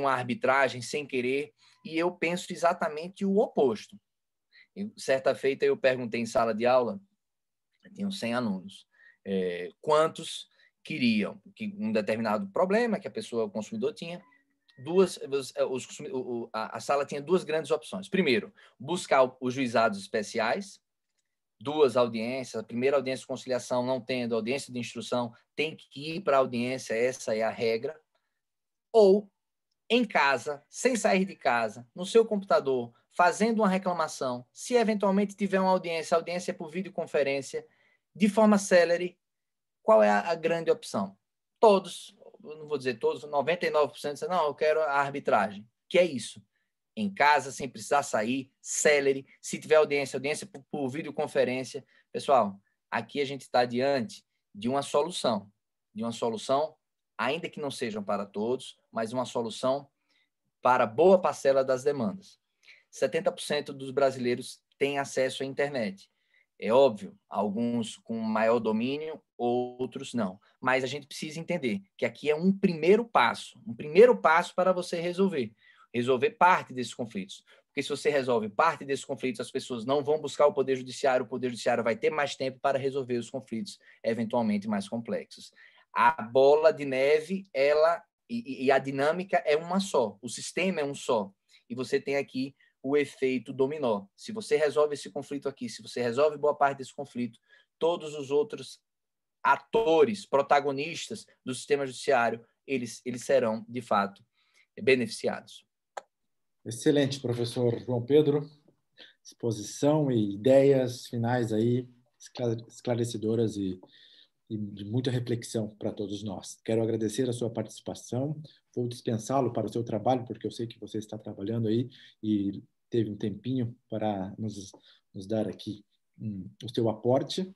arbitragem sem querer, e eu penso exatamente o oposto. Certa feita eu perguntei em sala de aula, tinham 100 alunos, quantos queriam que um determinado problema que o consumidor tinha, a sala tinha duas grandes opções. Primeiro, buscar os juizados especiais, 2 audiências, a primeira audiência de conciliação não tendo, audiência de instrução tem que ir para a audiência, essa é a regra, ou em casa, sem sair de casa, no seu computador, fazendo uma reclamação, se eventualmente tiver uma audiência, a audiência é por videoconferência, de forma célere. Qual é a grande opção? Todos, não vou dizer todos, 99% dizem, não, eu quero a arbitragem. Que é isso? Em casa, sem precisar sair, célere, se tiver audiência por videoconferência. Pessoal, aqui a gente está diante de uma solução, ainda que não sejam para todos, mas uma solução para boa parcela das demandas. 70% dos brasileiros têm acesso à internet. É óbvio, alguns com maior domínio, outros não. Mas a gente precisa entender que aqui é um primeiro passo para você resolver parte desses conflitos. Porque se você resolve parte desses conflitos, as pessoas não vão buscar o Poder Judiciário vai ter mais tempo para resolver os conflitos eventualmente mais complexos. A bola de neve, e a dinâmica é uma só, o sistema é um só. E você tem aqui o efeito dominó. Se você resolve esse conflito aqui, se você resolve boa parte desse conflito, todos os outros atores, protagonistas do sistema judiciário, eles serão, de fato, beneficiados. Excelente, professor João Pedro. Exposição e ideias finais aí, esclarecedoras e de muita reflexão para todos nós. Quero agradecer a sua participação. Vou dispensá-lo para o seu trabalho, porque eu sei que você está trabalhando aí e teve um tempinho para nos dar aqui o seu aporte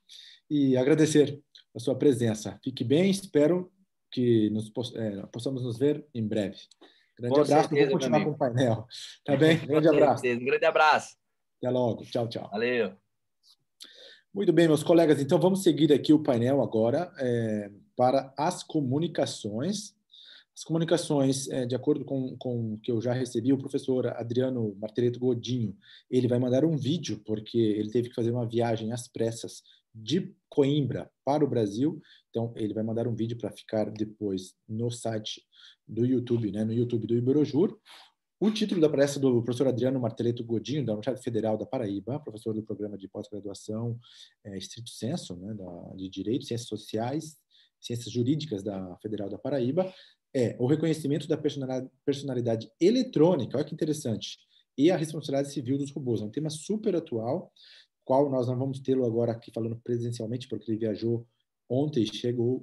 e agradecer a sua presença. Fique bem, espero que possamos nos ver em breve. Grande abraço, vou continuar com o painel. Tá bem? Grande abraço. Um grande abraço. Até logo. Tchau, tchau. Valeu. Muito bem, meus colegas. Então, vamos seguir aqui o painel agora para as comunicações. As comunicações, de acordo com o que eu já recebi, o professor Adriano Marteletto Godinho, ele vai mandar um vídeo, porque ele teve que fazer uma viagem às pressas de Coimbra para o Brasil. Então, ele vai mandar um vídeo para ficar depois no site do YouTube, no YouTube do Iberojur. O título da palestra do professor Adriano Marteletto Godinho, da Universidade Federal da Paraíba, professor do programa de pós-graduação estrito sensu, de Direito, Ciências Sociais, Ciências Jurídicas da Federal da Paraíba, o reconhecimento da personalidade eletrônica, olha que interessante, e a responsabilidade civil dos robôs. É um tema super atual, qual nós não vamos tê-lo agora aqui falando presencialmente, porque ele viajou ontem,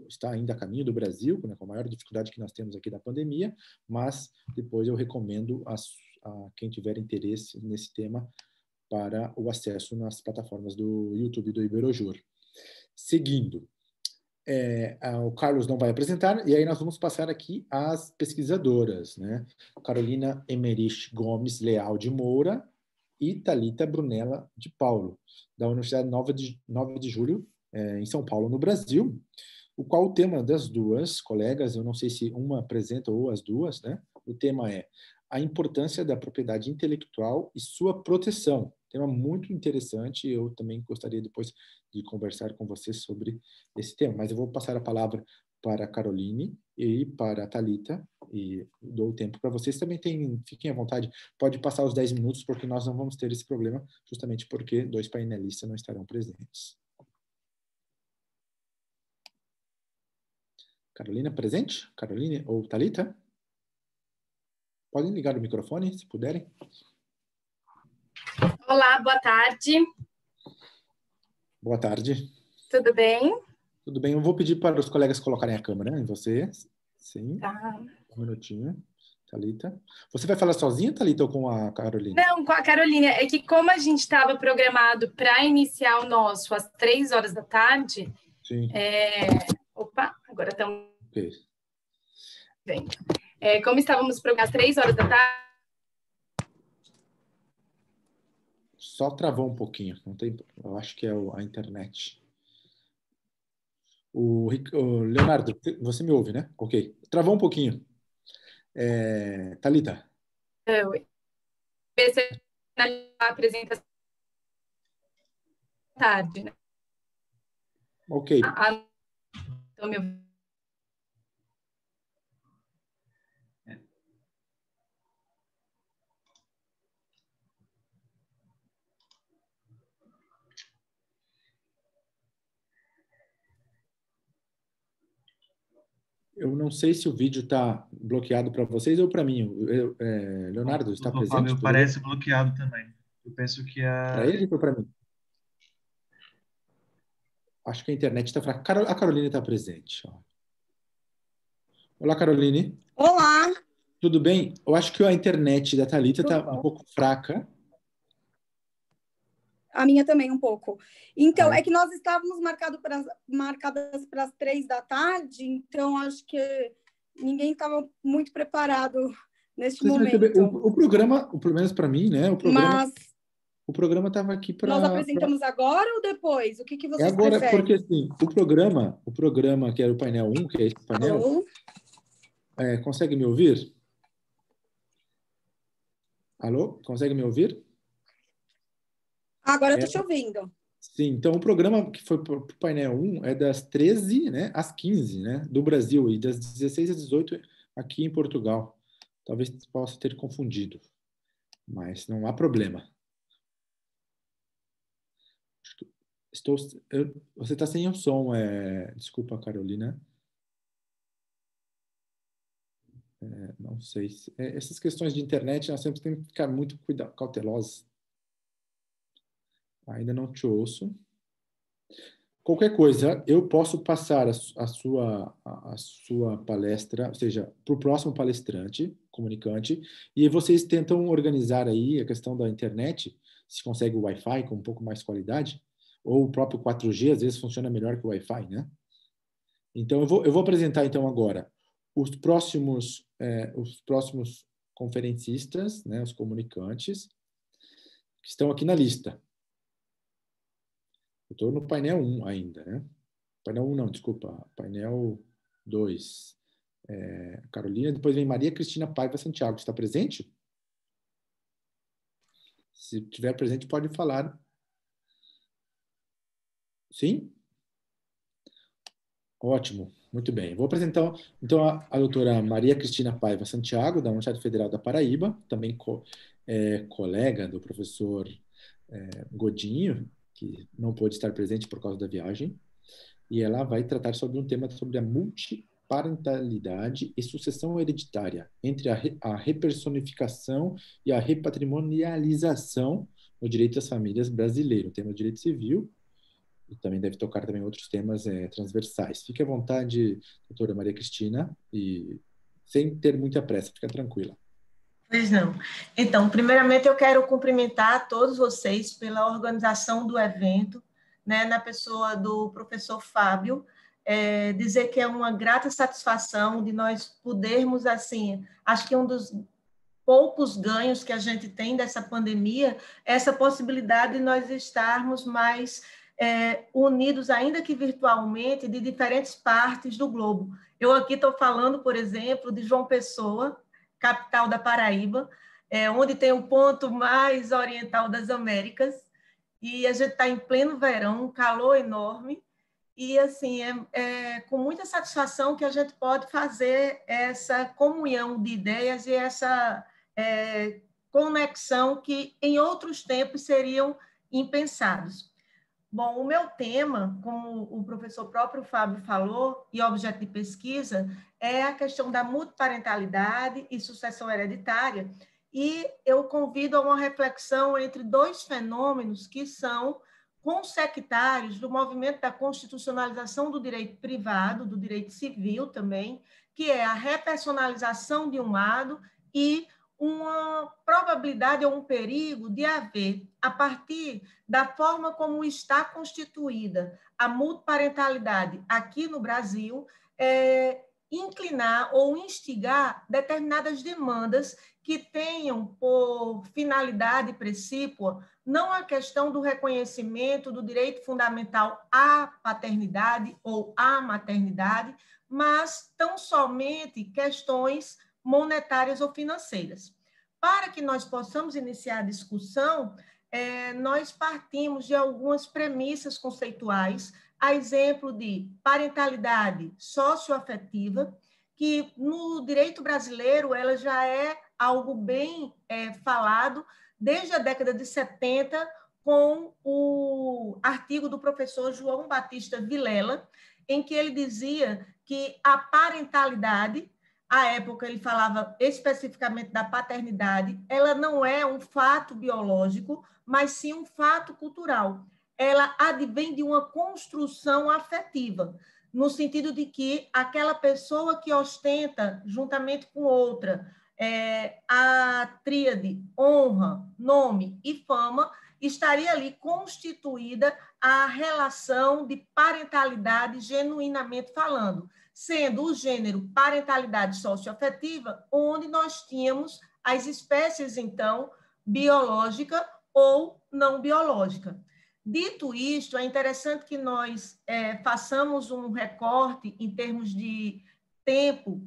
está ainda a caminho do Brasil, com a maior dificuldade que nós temos aqui da pandemia, mas depois eu recomendo a quem tiver interesse nesse tema para o acesso nas plataformas do YouTube do Iberojur. Seguindo, o Carlos não vai apresentar, e aí nós vamos passar aqui às pesquisadoras, né? Carolina Emerich Gomes Leal de Moura e Thalita Brunella de Paulo, da Universidade 9 de Julho, em São Paulo, no Brasil, o qual o tema das duas colegas, eu não sei se uma apresenta ou as duas, né? O tema é a importância da propriedade intelectual e sua proteção. Tema muito interessante, eu também gostaria depois de conversar com vocês sobre esse tema, mas eu vou passar a palavra para a Caroline e para a Thalita, e dou o tempo para vocês. Também fiquem à vontade, pode passar os 10 minutos, porque nós não vamos ter esse problema, justamente porque 2 painelistas não estarão presentes. Carolina, presente? Caroline ou Thalita? Podem ligar o microfone, se puderem. Olá, boa tarde. Boa tarde. Tudo bem? Tudo bem, eu vou pedir para os colegas colocarem a câmera em você. Sim. Tá. Um minutinho. Thalita. Você vai falar sozinha, Thalita, ou com a Carolina? Não, com a Carolina. É que como a gente estava programado para iniciar o nosso às 3 horas da tarde... Sim. Opa, agora estamos... Ok. Bem. Como estávamos programados às 3 horas da tarde... Só travou um pouquinho. Não tem, eu acho que é a internet. O Leonardo, você me ouve, né? Ok. Travou um pouquinho. Thalita. Oi. A apresentação tarde, né? Ok. Então, meu... Eu não sei se o vídeo está bloqueado para vocês ou para mim. Leonardo, está Doutor presente? Fábio, parece bloqueado também. Eu penso que Para ele ou para mim? Acho que a internet está fraca. A Carolina está presente. Ó. Olá, Caroline. Olá. Tudo bem? Eu acho que a internet da Thalita está um pouco fraca. A minha também, um pouco. Então, é que nós estávamos marcadas para as 3 da tarde, então acho que ninguém estava muito preparado neste momento. O programa, pelo menos para mim, né? O programa estava aqui para... Nós apresentamos agora ou depois? O que vocês agora, preferem? porque assim, o programa que era o painel 1, que é esse painel... Alô? Consegue me ouvir? Alô? Consegue me ouvir? Agora eu estou te ouvindo. Sim, então o programa que foi para o painel 1 é das 13, né, às 15, né, do Brasil, e das 16 às 18 aqui em Portugal. Talvez possa ter confundido, mas não há problema. Você está sem o som, desculpa, Carolina. Não sei. Essas questões de internet, nós sempre temos que ficar muito cautelosos. Ainda não te ouço. Qualquer coisa, eu posso passar a sua palestra, ou seja, para o próximo palestrante, comunicante, e vocês tentam organizar aí a questão da internet, se consegue o Wi-Fi com um pouco mais qualidade, ou o próprio 4G, às vezes funciona melhor que o Wi-Fi, né? Então, eu vou apresentar então agora os próximos conferencistas, né, os comunicantes, que estão aqui na lista. Eu estou no painel 1 ainda, né? Painel 1 não, desculpa. Painel 2. Carolina, depois vem Maria Cristina Paiva Santiago. Está presente? Se estiver presente, pode falar. Sim? Ótimo, muito bem. Vou apresentar, então, a doutora Maria Cristina Paiva Santiago, da Universidade Federal da Paraíba, também colega do professor Godinho, que não pôde estar presente por causa da viagem, e ela vai tratar sobre um tema sobre a multiparentalidade e sucessão hereditária, entre a repersonificação e a repatrimonialização no direito das famílias brasileiro, o tema do direito civil, e também deve tocar também outros temas transversais. Fique à vontade, doutora Maria Cristina, e sem ter muita pressa, fica tranquila. Pois não. Então, primeiramente, eu quero cumprimentar todos vocês pela organização do evento, né, na pessoa do professor Fábio, dizer que é uma grata satisfação de nós podermos, assim, acho que um dos poucos ganhos que a gente tem dessa pandemia, essa possibilidade de nós estarmos mais unidos, ainda que virtualmente, de diferentes partes do globo. Eu aqui estou falando, por exemplo, de João Pessoa, capital da Paraíba, onde tem o ponto mais oriental das Américas, e a gente está em pleno verão, um calor enorme, e assim é com muita satisfação que a gente pode fazer essa comunhão de ideias e essa conexão que em outros tempos seriam impensados. Bom, o meu tema, como o professor próprio Fábio falou, e objeto de pesquisa, é a questão da multiparentalidade e sucessão hereditária, e eu convido a uma reflexão entre dois fenômenos que são consectários do movimento da constitucionalização do direito privado, do direito civil também, que é a repersonalização de um lado e uma probabilidade ou um perigo de haver, a partir da forma como está constituída a multiparentalidade aqui no Brasil, inclinar ou instigar determinadas demandas que tenham por finalidade precípua não a questão do reconhecimento do direito fundamental à paternidade ou à maternidade, mas tão somente questões monetárias ou financeiras. Para que nós possamos iniciar a discussão, nós partimos de algumas premissas conceituais, a exemplo de parentalidade socioafetiva, que no direito brasileiro ela já é algo bem falado desde a década de 70, com o artigo do professor João Batista Vilela, em que ele dizia que a parentalidade, à época ele falava especificamente da paternidade, ela não é um fato biológico, mas sim um fato cultural. Ela advém de uma construção afetiva, no sentido de que aquela pessoa que ostenta, juntamente com outra, a tríade honra, nome e fama, estaria ali constituída a relação de parentalidade genuinamente falando, sendo o gênero parentalidade socioafetiva, onde nós tínhamos as espécies, então, biológica ou não biológica. Dito isto, é interessante que nós façamos um recorte em termos de tempo,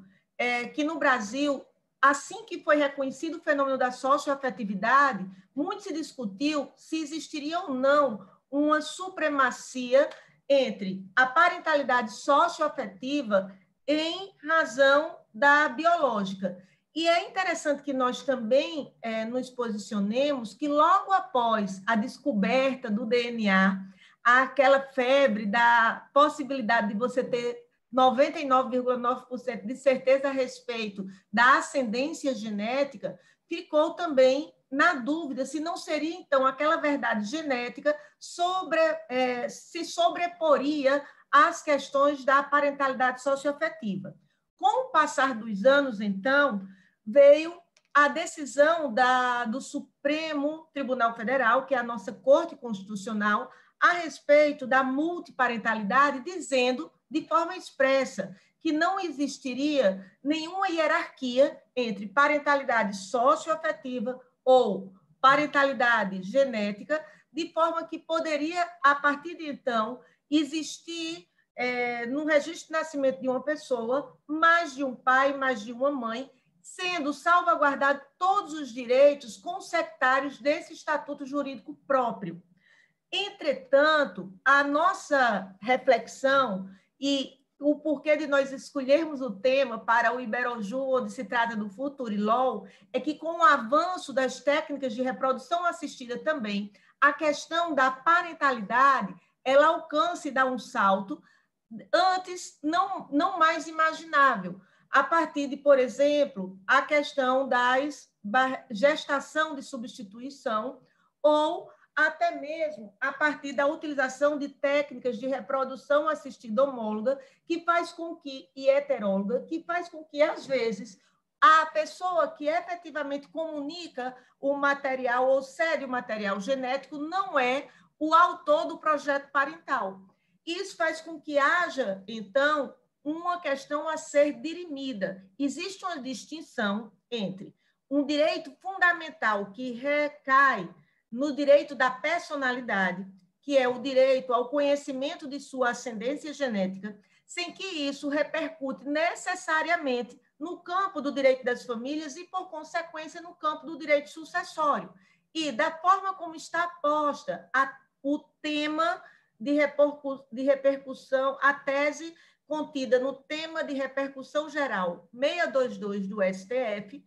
que no Brasil, assim que foi reconhecido o fenômeno da socioafetividade, muito se discutiu se existiria ou não uma supremacia entre a parentalidade socioafetiva em razão da biológica. E é interessante que nós também nos posicionemos que logo após a descoberta do DNA, aquela febre da possibilidade de você ter 99,9% de certeza a respeito da ascendência genética, ficou também na dúvida se não seria, então, aquela verdade genética se sobreporia às questões da parentalidade socioafetiva. Com o passar dos anos, então, veio a decisão do Supremo Tribunal Federal, que é a nossa Corte Constitucional, a respeito da multiparentalidade, dizendo de forma expressa que não existiria nenhuma hierarquia entre parentalidade socioafetiva ou parentalidade genética, de forma que poderia, a partir de então, existir no registro de nascimento de uma pessoa mais de um pai, mais de uma mãe, sendo salvaguardados todos os direitos consectários desse estatuto jurídico próprio. Entretanto, a nossa reflexão e o porquê de nós escolhermos o tema para o Iberoju, onde se trata do Futurilaw, é que com o avanço das técnicas de reprodução assistida também, a questão da parentalidade, ela alcança e dá um salto antes não mais imaginável, a partir de, por exemplo, a questão da gestação de substituição ou até mesmo a partir da utilização de técnicas de reprodução assistida homóloga, que faz com que, e heteróloga, que faz com que, às vezes, a pessoa que efetivamente comunica o material ou cede o material genético não é o autor do projeto parental. Isso faz com que haja, então, uma questão a ser dirimida. Existe uma distinção entre um direito fundamental que recai no direito da personalidade, que é o direito ao conhecimento de sua ascendência genética, sem que isso repercute necessariamente no campo do direito das famílias e, por consequência, no campo do direito sucessório. E, da forma como está posta o tema de repercussão, a tese contida no tema de repercussão geral 622 do STF,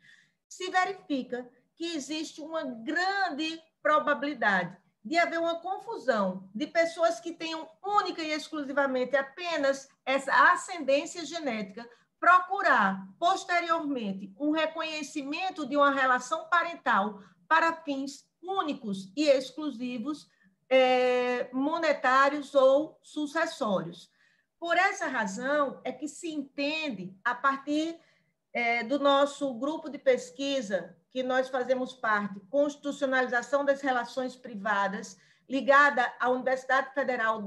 se verifica que existe uma grande probabilidade de haver uma confusão de pessoas que tenham única e exclusivamente apenas essa ascendência genética, procurar posteriormente um reconhecimento de uma relação parental para fins únicos e exclusivos, monetários ou sucessórios. Por essa razão é que se entende, a partir do nosso grupo de pesquisa, que nós fazemos parte, Constitucionalização das Relações Privadas, ligada à Universidade Federal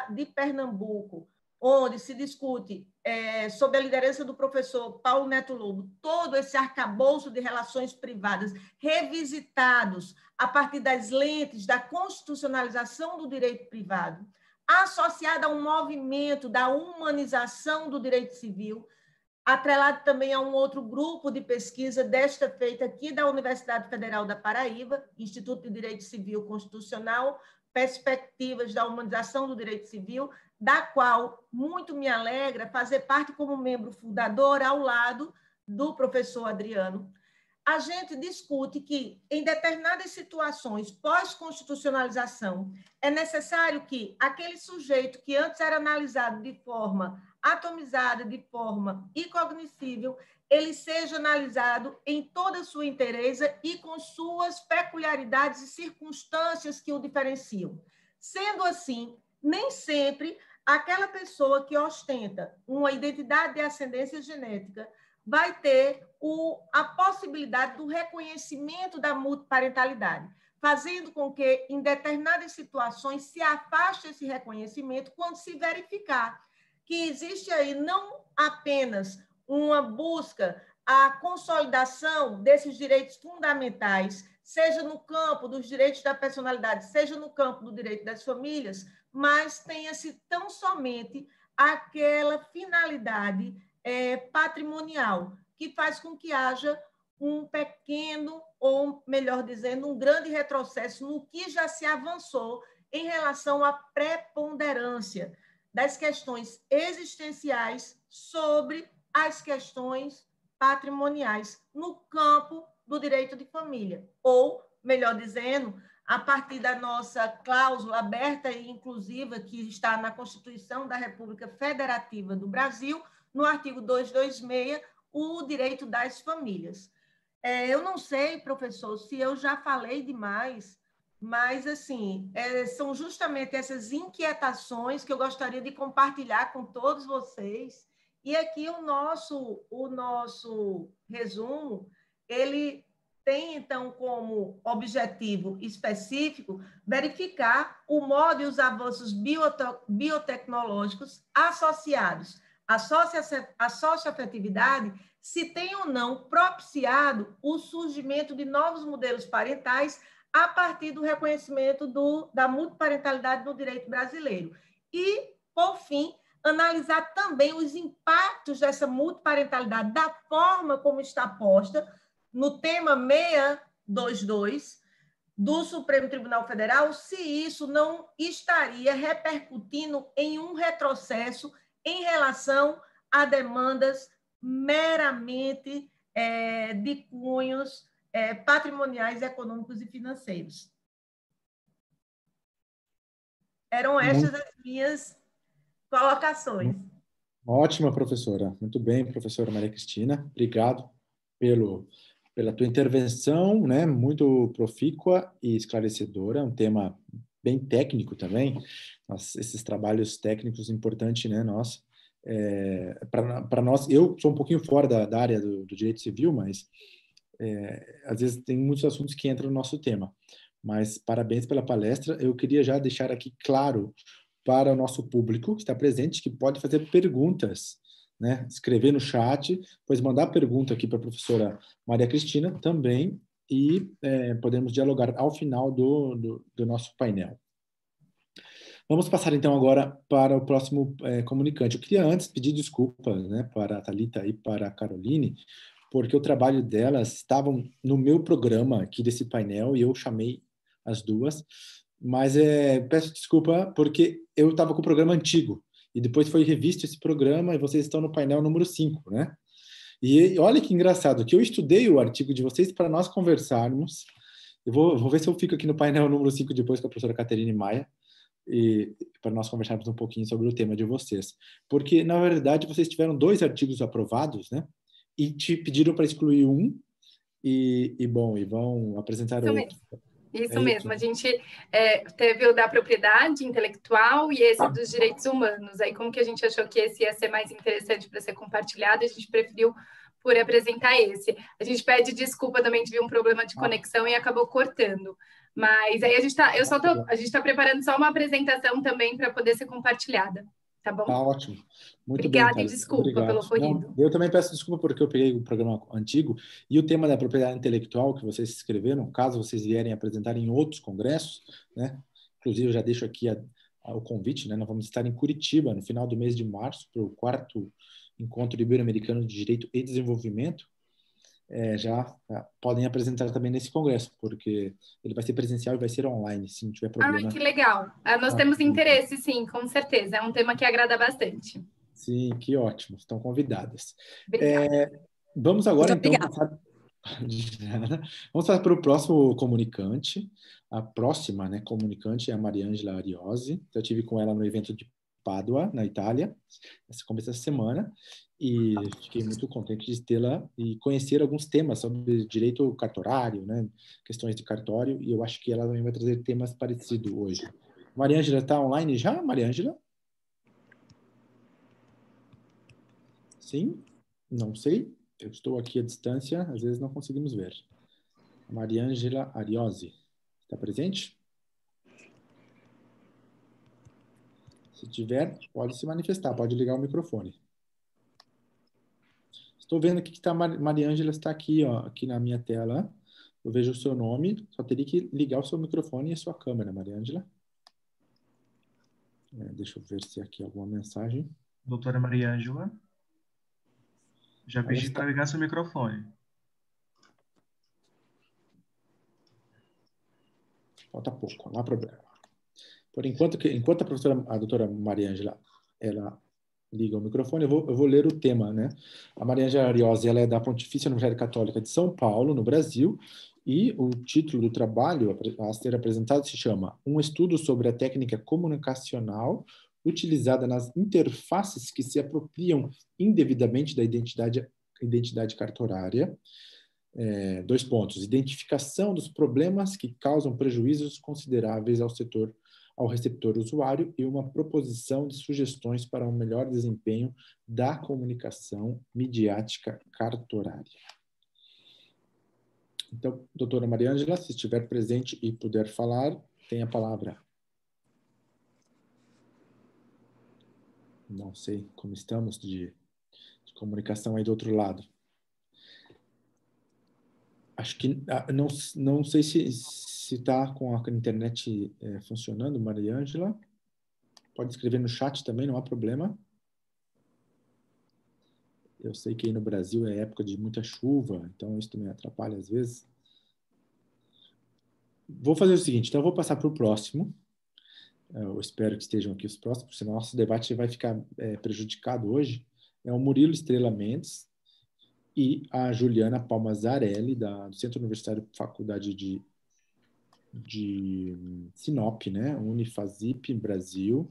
de Pernambuco, onde se discute, sob a liderança do professor Paulo Neto Lobo, todo esse arcabouço de relações privadas revisitados a partir das lentes da constitucionalização do direito privado, associada a um movimento da humanização do direito civil, atrelado também a um outro grupo de pesquisa, desta feita aqui da Universidade Federal da Paraíba, Instituto de Direito Civil Constitucional, Perspectivas da Humanização do Direito Civil, da qual muito me alegra fazer parte como membro fundador, ao lado do professor Adriano. A gente discute que, em determinadas situações pós-constitucionalização, é necessário que aquele sujeito que antes era analisado de forma atomizada, de forma incognoscível, ele seja analisado em toda a sua inteireza e com suas peculiaridades e circunstâncias que o diferenciam. Sendo assim, nem sempre aquela pessoa que ostenta uma identidade de ascendência genética vai ter a possibilidade do reconhecimento da multiparentalidade, fazendo com que, em determinadas situações, se afaste esse reconhecimento quando se verificar que existe aí não apenas uma busca à consolidação desses direitos fundamentais, seja no campo dos direitos da personalidade, seja no campo do direito das famílias, mas tenha-se tão somente aquela finalidade patrimonial, que faz com que haja um pequeno, ou melhor dizendo, um grande retrocesso no que já se avançou em relação à preponderância das questões existenciais sobre as questões patrimoniais no campo do direito de família, ou, melhor dizendo, a partir da nossa cláusula aberta e inclusiva que está na Constituição da República Federativa do Brasil, no artigo 226, o direito das famílias. Eu não sei, professor, se eu já falei demais, mas, assim, são justamente essas inquietações que eu gostaria de compartilhar com todos vocês. E aqui o nosso resumo, ele tem, então, como objetivo específico verificar o modo e os avanços biotecnológicos associados à socioafetividade, se tem ou não propiciado o surgimento de novos modelos parentais a partir do reconhecimento da multiparentalidade no direito brasileiro. E, por fim, analisar também os impactos dessa multiparentalidade, da forma como está posta no tema 622 do Supremo Tribunal Federal, se isso não estaria repercutindo em um retrocesso em relação a demandas meramente de cunhos patrimoniais, econômicos e financeiros. Eram estas as minhas colocações. Ótima, professora. Muito bem, professora Maria Cristina. Obrigado pela tua intervenção, né? Muito profícua e esclarecedora. Um tema bem técnico também. Esses trabalhos técnicos importantes, né? Nós Para nós, eu sou um pouquinho fora da área do direito civil, mas às vezes tem muitos assuntos que entram no nosso tema. Mas parabéns pela palestra. Eu queria já deixar aqui claro para o nosso público que está presente que pode fazer perguntas, né? Escrever no chat, depois mandar pergunta aqui para a professora Maria Cristina também, e podemos dialogar ao final do nosso painel. Vamos passar então agora para o próximo comunicante. Eu queria antes pedir desculpas, né, para a Thalita e para a Caroline, porque o trabalho delas estavam no meu programa aqui desse painel e eu chamei as duas, mas peço desculpa porque eu estava com o programa antigo e depois foi revisto esse programa e vocês estão no painel número 5, né? E olha que engraçado, que eu estudei o artigo de vocês para nós conversarmos. Eu vou ver se eu fico aqui no painel número 5 depois com a professora Caterine Maia, e para nós conversarmos um pouquinho sobre o tema de vocês. Porque, na verdade, vocês tiveram 2 artigos aprovados, né? E te pediram para excluir um, e vão apresentar Isso outro. Isso mesmo, a gente teve o da propriedade intelectual e esse dos direitos humanos. Aí, como que a gente achou que esse ia ser mais interessante para ser compartilhado, a gente preferiu por apresentar esse. A gente pede desculpa também, tive um problema de conexão e acabou cortando. Mas aí a gente está preparando só uma apresentação também para poder ser compartilhada. Tá bom? Tá ótimo. Muito Obrigada bem, e desculpa obrigado. pelo ocorrido. Não, eu também peço desculpa porque eu peguei o programa antigo e o tema da propriedade intelectual que vocês escreveram, caso vocês vierem apresentar em outros congressos, né? Inclusive, eu já deixo aqui o convite, né? Nós vamos estar em Curitiba no final do mês de março para o 4º Encontro Ibero-Americano de Direito e Desenvolvimento. Já podem apresentar também nesse congresso, porque ele vai ser presencial e vai ser online, se não tiver problema. Que legal. Nós temos interesse, sim, com certeza. É um tema que agrada bastante. Sim, que ótimo. Estão convidadas. Obrigada. Vamos agora, Muito então, vamos passar para o próximo comunicante. A próxima, né, comunicante é a Mariângela Ariosi. Eu estive com ela no evento de Pádua, na Itália, nesse começo da semana, e fiquei muito contente de tê-la e conhecer alguns temas sobre direito cartorário, né, questões de cartório, e eu acho que ela também vai trazer temas parecidos hoje. Mariângela está online já, Mariângela? Sim? Não sei. Eu estou aqui à distância, às vezes não conseguimos ver. Mariângela Ariosi, está presente? Se tiver, pode se manifestar, pode ligar o microfone. Estou vendo aqui que Mariângela está aqui, ó, aqui na minha tela. Eu vejo o seu nome, só teria que ligar o seu microfone e a sua câmera, Mariângela. Deixa eu ver se aqui alguma mensagem. Doutora Mariângela, já pedi para ligar seu microfone. Falta pouco, não há problema. Por enquanto a doutora Mariângela, ela liga o microfone, eu vou ler o tema, né? A Mariângela Ariosi, ela é da Pontifícia Universidade Católica de São Paulo, no Brasil, e o título do trabalho a ser apresentado se chama Um estudo sobre a técnica comunicacional utilizada nas interfaces que se apropriam indevidamente da identidade cartorária. 2 pontos. Identificação dos problemas que causam prejuízos consideráveis ao receptor usuário e uma proposição de sugestões para um melhor desempenho da comunicação midiática cartorária. Então, doutora Mariângela, se estiver presente e puder falar, tem a palavra. Não sei como estamos de comunicação aí do outro lado. Acho que não sei se está com a internet funcionando, Mariângela. Pode escrever no chat também, não há problema. Eu sei que aí no Brasil é época de muita chuva, então isso também atrapalha às vezes. Vou fazer o seguinte, então eu vou passar para o próximo. Eu espero que estejam aqui os próximos, senão nosso debate vai ficar prejudicado hoje. É o Murilo Estrela Mendes e a Juliana Palmazarelli, do Centro Universitário Faculdade de Sinop, né? Unifazip, Brasil.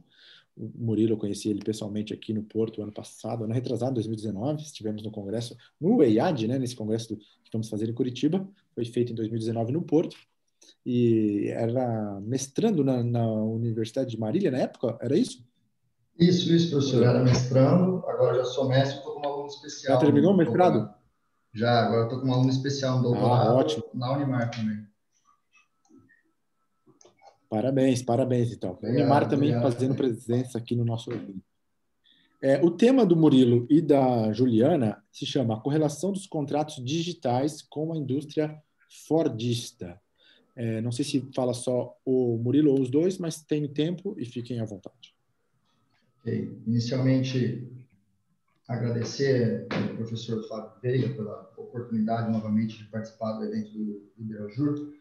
O Murilo, eu conheci ele pessoalmente aqui no Porto ano passado, ano retrasado, 2019, estivemos no congresso, no EIAD, né? Nesse congresso que vamos fazer em Curitiba, foi feito em 2019 no Porto, e era mestrando na Universidade de Marília na época, era isso? Isso, professor. Eu era mestrando, agora já sou mestre, estou com um aluno especial. Já terminou o mestrado? Já, agora estou com um aluno especial no doutorado, ótimo. Na Unimar também. Parabéns, então. Obrigado, Unimar também fazendo presença aqui no nosso evento. O tema do Murilo e da Juliana se chama A Correlação dos Contratos Digitais com a Indústria Fordista. Não sei se fala só o Murilo ou os dois, mas tem tempo e fiquem à vontade. Okay. Inicialmente, agradecer ao professor Fábio Veiga pela oportunidade novamente de participar do evento do Iberojur,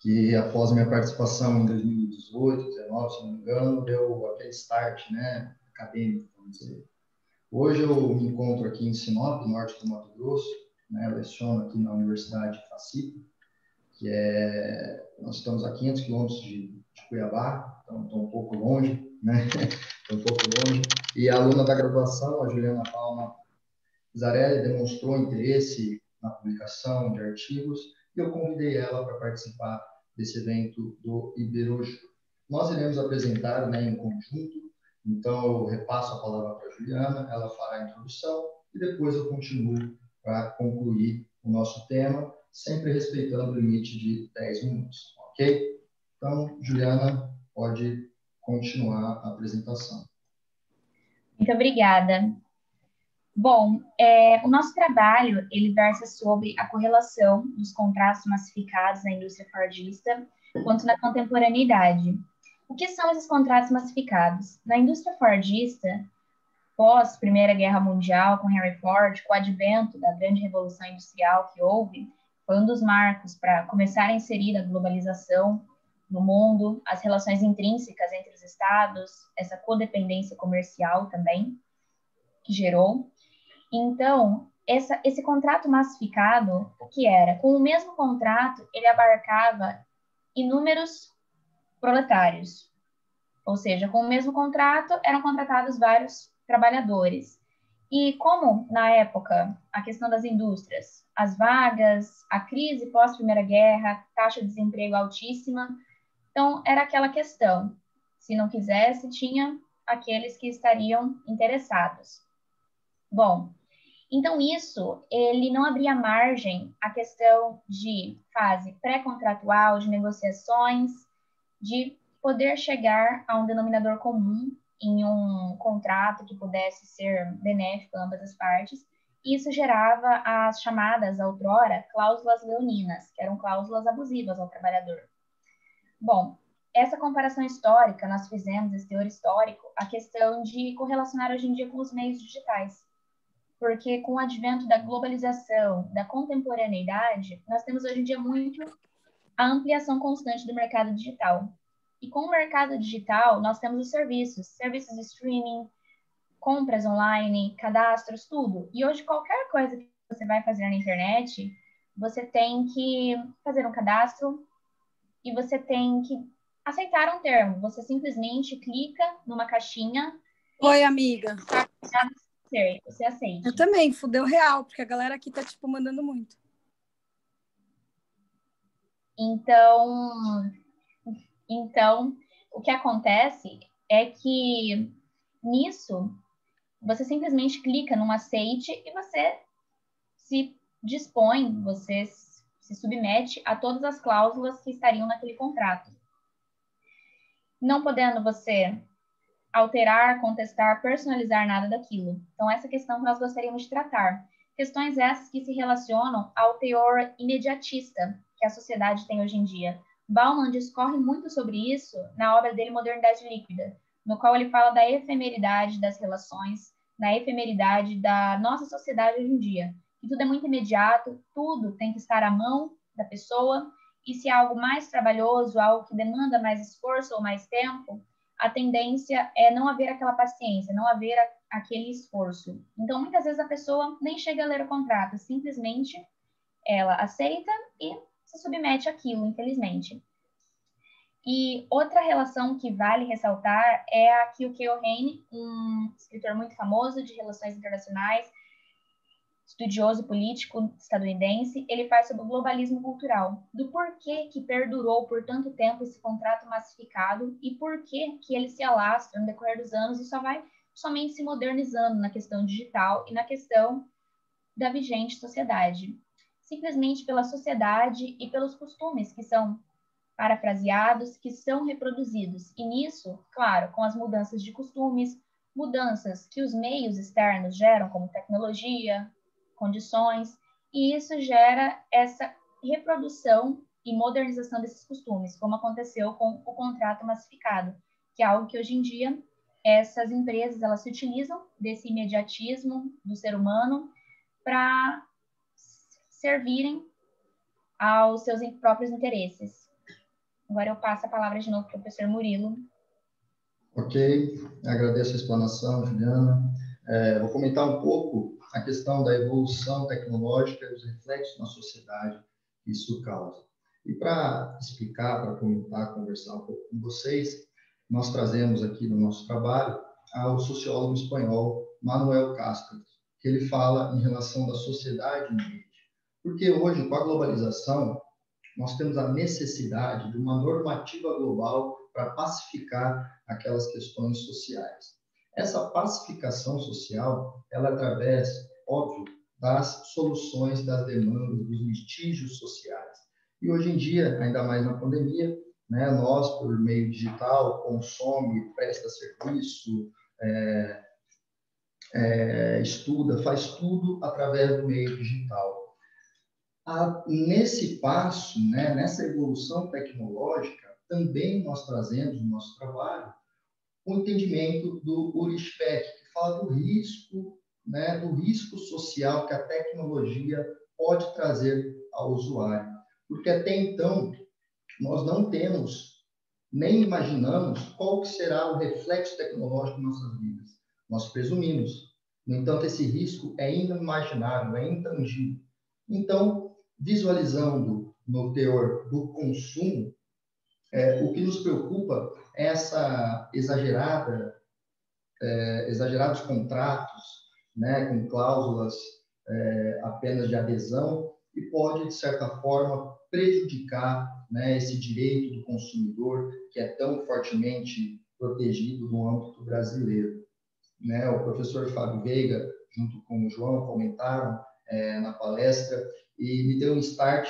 que após minha participação em 2018, 2019, se não me engano, deu aquele start, né, acadêmico, vamos dizer. Hoje eu me encontro aqui em Sinop, norte do Mato Grosso, né, eu leciono aqui na Universidade FACIP, nós estamos a 500 quilômetros de Cuiabá, então estou um pouco longe, né, e a aluna da graduação, a Juliana Palma Zarelli, demonstrou interesse na publicação de artigos e eu convidei ela para participar desse evento do Iberojur. Nós iremos apresentar, né, em conjunto, então eu repasso a palavra para a Juliana, ela fará a introdução e depois eu continuo para concluir o nosso tema, sempre respeitando o limite de 10 minutos, ok? Então, Juliana, pode continuar a apresentação. Muito obrigada. Bom, o nosso trabalho, ele versa sobre a correlação dos contratos massificados na indústria fordista quanto na contemporaneidade. O que são esses contratos massificados? Na indústria fordista, pós Primeira Guerra Mundial, com Henry Ford, com o advento da grande revolução industrial que houve, foi um dos marcos para começar a inserir a globalização no mundo, as relações intrínsecas entre os estados, essa codependência comercial também, que gerou. Então, esse contrato massificado, o que era? Com o mesmo contrato, ele abarcava inúmeros proletários. Ou seja, com o mesmo contrato, eram contratados vários trabalhadores. E como, na época, a questão das indústrias, as vagas, a crise pós-Primeira Guerra, taxa de desemprego altíssima, então era aquela questão. Se não quisesse, tinha aqueles que estariam interessados. Bom, então isso, ele não abria margem à questão de fase pré-contratual, de negociações, de poder chegar a um denominador comum em um contrato que pudesse ser benéfico a ambas as partes. E isso gerava as chamadas, outrora, cláusulas leoninas, que eram cláusulas abusivas ao trabalhador. Bom, essa comparação histórica, nós fizemos esse teor histórico, a questão de correlacionar hoje em dia com os meios digitais. Porque com o advento da globalização, da contemporaneidade, nós temos hoje em dia muito a ampliação constante do mercado digital. E com o mercado digital, nós temos os serviços de streaming, compras online, cadastros, tudo. E hoje, qualquer coisa que você vai fazer na internet, você tem que fazer um cadastro e você tem que aceitar um termo. Você simplesmente clica numa caixinha. Oi, amiga. Você aceita. Eu também, fudeu real, porque a galera aqui tá, mandando muito. Então, o que acontece é que nisso, você simplesmente clica num aceite e você se dispõe, você se submete a todas as cláusulas que estariam naquele contrato. Não podendo você alterar, contestar, personalizar nada daquilo. Então, essa questão que nós gostaríamos de tratar. Questões essas que se relacionam ao teor imediatista que a sociedade tem hoje em dia. Bauman discorre muito sobre isso na obra dele Modernidade Líquida, no qual ele fala da efemeridade das relações, na efemeridade da nossa sociedade hoje em dia. E tudo é muito imediato, tudo tem que estar à mão da pessoa, e se é algo mais trabalhoso, algo que demanda mais esforço ou mais tempo, a tendência é não haver aquela paciência, não haver aquele esforço. Então, muitas vezes a pessoa nem chega a ler o contrato, simplesmente ela aceita e se submete àquilo, infelizmente. E outra relação que vale ressaltar é a que o Keohane, um escritor muito famoso de relações internacionais, estudioso político estadunidense, ele faz sobre o globalismo cultural, do porquê que perdurou por tanto tempo esse contrato massificado e porquê que ele se alastra no decorrer dos anos e só vai somente se modernizando na questão digital e na questão da vigente sociedade. Simplesmente pela sociedade e pelos costumes que são parafraseados, que são reproduzidos. E nisso, claro, com as mudanças de costumes, mudanças que os meios externos geram, como tecnologia, condições, e isso gera essa reprodução e modernização desses costumes, como aconteceu com o contrato massificado, que é algo que hoje em dia essas empresas elas se utilizam desse imediatismo do ser humano para servirem aos seus próprios interesses. Agora eu passo a palavra de novo para o professor Murilo. Ok, agradeço a explanação, Juliana. Vou comentar um pouco a questão da evolução tecnológica e os reflexos na sociedade que isso causa. E para explicar, para comentar, conversar um pouco com vocês, nós trazemos aqui no nosso trabalho ao sociólogo espanhol Manuel Castells, que ele fala em relação da sociedade no ambiente. Porque hoje, com a globalização, nós temos a necessidade de uma normativa global para pacificar aquelas questões sociais. Essa pacificação social, ela é através, óbvio, das soluções das demandas, dos litígios sociais. E hoje em dia, ainda mais na pandemia, né, nós, por meio digital, consome, presta serviço, estuda, faz tudo através do meio digital. Nesse passo, né, nessa evolução tecnológica, também nós trazemos no nosso trabalho o entendimento do Ulrich Speck, que fala do risco, né, do risco social que a tecnologia pode trazer ao usuário. Porque até então, nós não temos, nem imaginamos qual que será o reflexo tecnológico em nossas vidas. Nós presumimos. No entanto, esse risco é inimaginável, é intangível. Então, visualizando no teor do consumo, o que nos preocupa é essa exagerados contratos, né, com cláusulas apenas de adesão, e pode, de certa forma, prejudicar, né, esse direito do consumidor, que é tão fortemente protegido no âmbito brasileiro. Né, o professor Fábio Veiga, junto com o João, comentaram na palestra, e me deu um start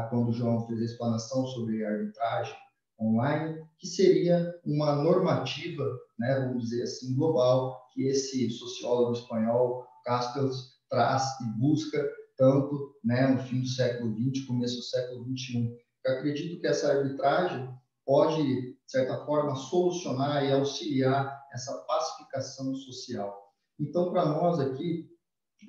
quando o João fez a explanação sobre a arbitragem online, que seria uma normativa, né, vamos dizer assim, global, que esse sociólogo espanhol, Castells, traz e busca tanto, né, no fim do século XX, começo do século XXI. Eu acredito que essa arbitragem pode, de certa forma, solucionar e auxiliar essa pacificação social. Então, para nós aqui,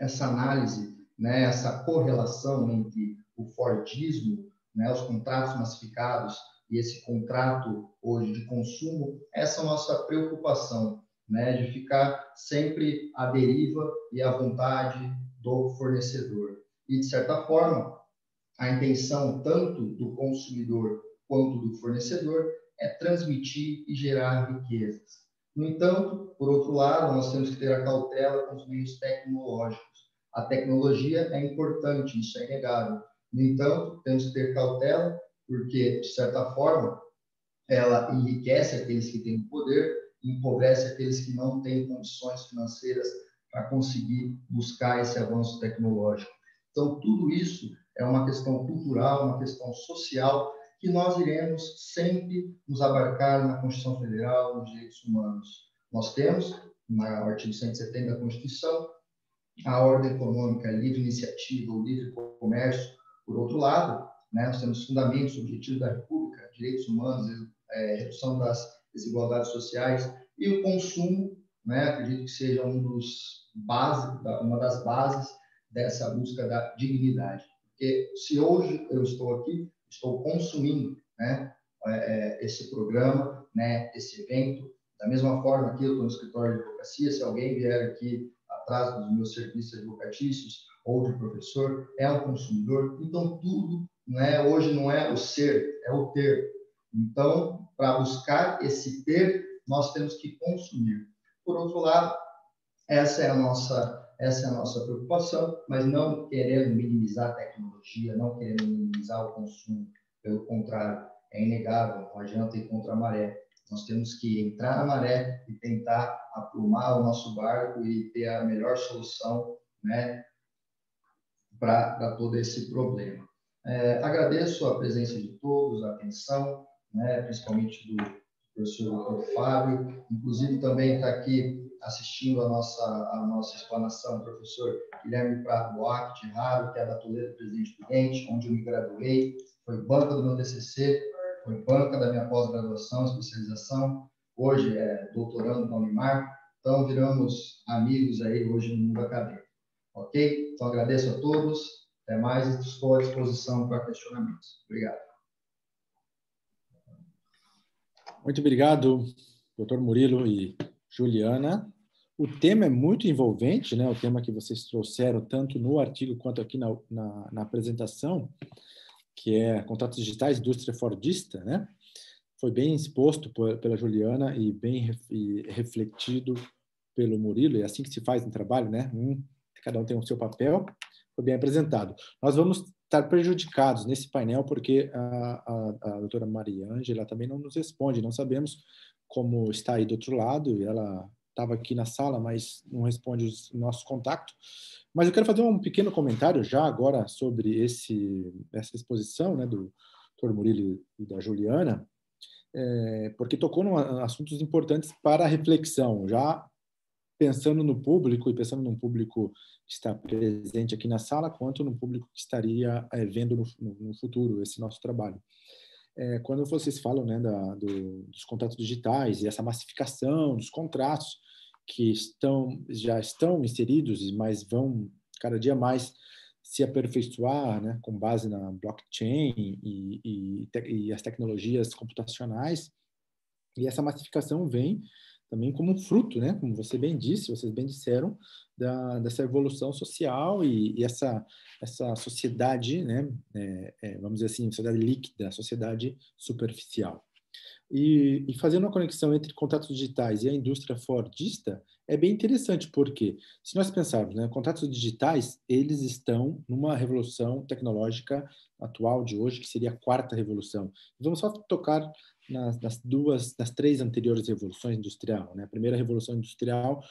essa análise, né, essa correlação entre o Fordismo, né, os contratos massificados e esse contrato hoje de consumo, essa é a nossa preocupação, né, de ficar sempre à deriva e à vontade do fornecedor. E, de certa forma, a intenção tanto do consumidor quanto do fornecedor é transmitir e gerar riquezas. No entanto, por outro lado, nós temos que ter a cautela com os meios tecnológicos. A tecnologia é importante, isso é inegável. No entanto, temos que ter cautela, porque, de certa forma, ela enriquece aqueles que têm poder, empobrece aqueles que não têm condições financeiras para conseguir buscar esse avanço tecnológico. Então, tudo isso é uma questão cultural, uma questão social, que nós iremos sempre nos abarcar na Constituição Federal, nos direitos humanos. Nós temos, no artigo 170 da Constituição, a ordem econômica, a livre iniciativa, o livre comércio. Por outro lado, né, nós temos fundamentos, objetivos da República, direitos humanos, redução das desigualdades sociais e o consumo, né, acredito que seja uma das bases dessa busca da dignidade. Porque se hoje eu estou aqui, estou consumindo, né, esse programa, né, esse evento, da mesma forma que eu estou no escritório de advocacia, se alguém vier aqui atrás dos meus serviços advocatícios ou de professor, é um consumidor. Então, tudo, né, hoje não é o ser, é o ter. Então, para buscar esse ter, nós temos que consumir. Por outro lado, essa é a nossa Essa é a nossa preocupação, mas não querendo minimizar a tecnologia, não querendo minimizar o consumo. Pelo contrário, é inegável, não adianta ir contra a maré. Nós temos que entrar na maré e tentar aprumar o nosso barco e ter a melhor solução, né, para todo esse problema. Agradeço a presença de todos, a atenção, né, principalmente do professor Dr. Fábio, inclusive também está aqui assistindo a nossa explanação o professor Guilherme Prado Buarque de Raro, que é da Toledo Presidente Prudente, onde eu me graduei, foi banca do meu TCC, foi banca da minha pós-graduação, especialização, hoje é doutorando na Unimar, então viramos amigos aí hoje no mundo acadêmico. Ok? Então agradeço a todos, até mais e estou à disposição para questionamentos. Obrigado. Muito obrigado, doutor Murilo e Juliana. O tema é muito envolvente, né? O tema que vocês trouxeram, tanto no artigo quanto aqui na apresentação, que é Contratos Digitais, Indústria Fordista, né? Foi bem exposto pela Juliana e bem refletido pelo Murilo, e é assim que se faz no trabalho, né? Cada um tem o seu papel, foi bem apresentado. Nós vamos estar prejudicados nesse painel porque a doutora Maria Ângela também não nos responde, não sabemos como está aí do outro lado, e ela estava aqui na sala, mas não responde o nosso contato. Mas eu quero fazer um pequeno comentário já agora sobre essa exposição, né, do doutor Murilo e da Juliana, porque tocou em assuntos importantes para a reflexão, já pensando no público e pensando num público que está presente aqui na sala, quanto no público que estaria vendo no futuro esse nosso trabalho. Quando vocês falam, né, dos contratos digitais e essa massificação dos contratos que já estão inseridos, mas vão cada dia mais se aperfeiçoar, né, com base na blockchain e as tecnologias computacionais, e essa massificação vem também como um fruto, né, como você bem disse, vocês bem disseram, dessa evolução social e essa sociedade, né, vamos dizer assim, sociedade líquida, sociedade superficial. E fazendo uma conexão entre contratos digitais e a indústria fordista é bem interessante, porque se nós pensarmos, né, contratos digitais, eles estão numa revolução tecnológica atual de hoje, que seria a quarta revolução. Vamos só tocar nas três anteriores revoluções industriais, né? A primeira revolução industrial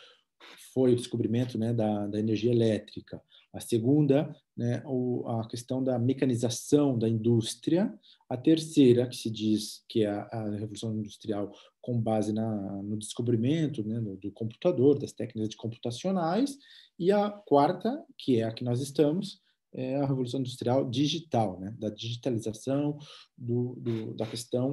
foi o descobrimento, né, da energia elétrica. A segunda, né, a questão da mecanização da indústria. A terceira, que se diz que é a revolução industrial com base no descobrimento, né, do computador, das técnicas computacionais. E a quarta, que é a que nós estamos, é a revolução industrial digital, né, da digitalização, da questão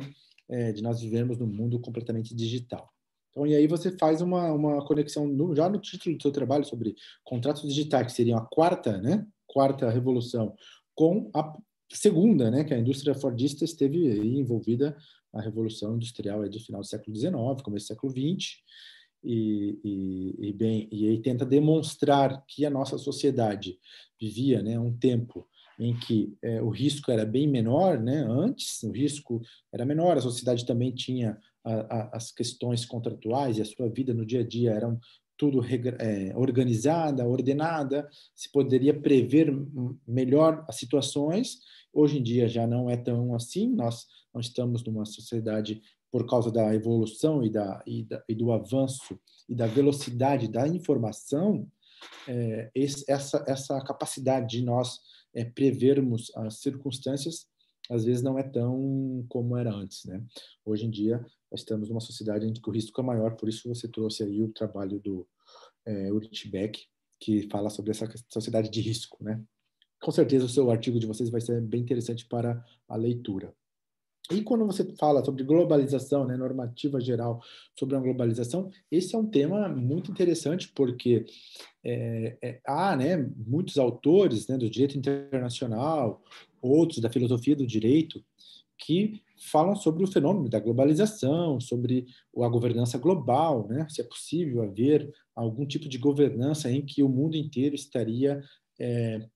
de nós vivermos num mundo completamente digital. Então, e aí você faz uma conexão já no título do seu trabalho sobre contratos digitais, que seriam a quarta revolução, com a segunda, né, que a indústria fordista esteve envolvida na revolução industrial do final do século XIX, começo do século XX, e aí tenta demonstrar que a nossa sociedade vivia, né, um tempo em que o risco era bem menor, né? Antes o risco era menor, a sociedade também tinha as questões contratuais e a sua vida no dia a dia eram tudo organizada, ordenada, se poderia prever melhor as situações. Hoje em dia já não é tão assim, nós não estamos numa sociedade, por causa da evolução e do avanço e da velocidade da informação, essa capacidade de nós prevermos as circunstâncias, às vezes não é tão como era antes, né? Hoje em dia, nós estamos numa sociedade em que o risco é maior, por isso você trouxe aí o trabalho do Ulrich Beck, que fala sobre essa sociedade de risco, né? Com certeza o seu artigo de vocês vai ser bem interessante para a leitura. E quando você fala sobre globalização, né, normativa geral sobre a globalização, esse é um tema muito interessante porque há, né, muitos autores, né, do direito internacional, outros da filosofia do direito, que falam sobre o fenômeno da globalização, sobre a governança global, né, se é possível haver algum tipo de governança em que o mundo inteiro estaria,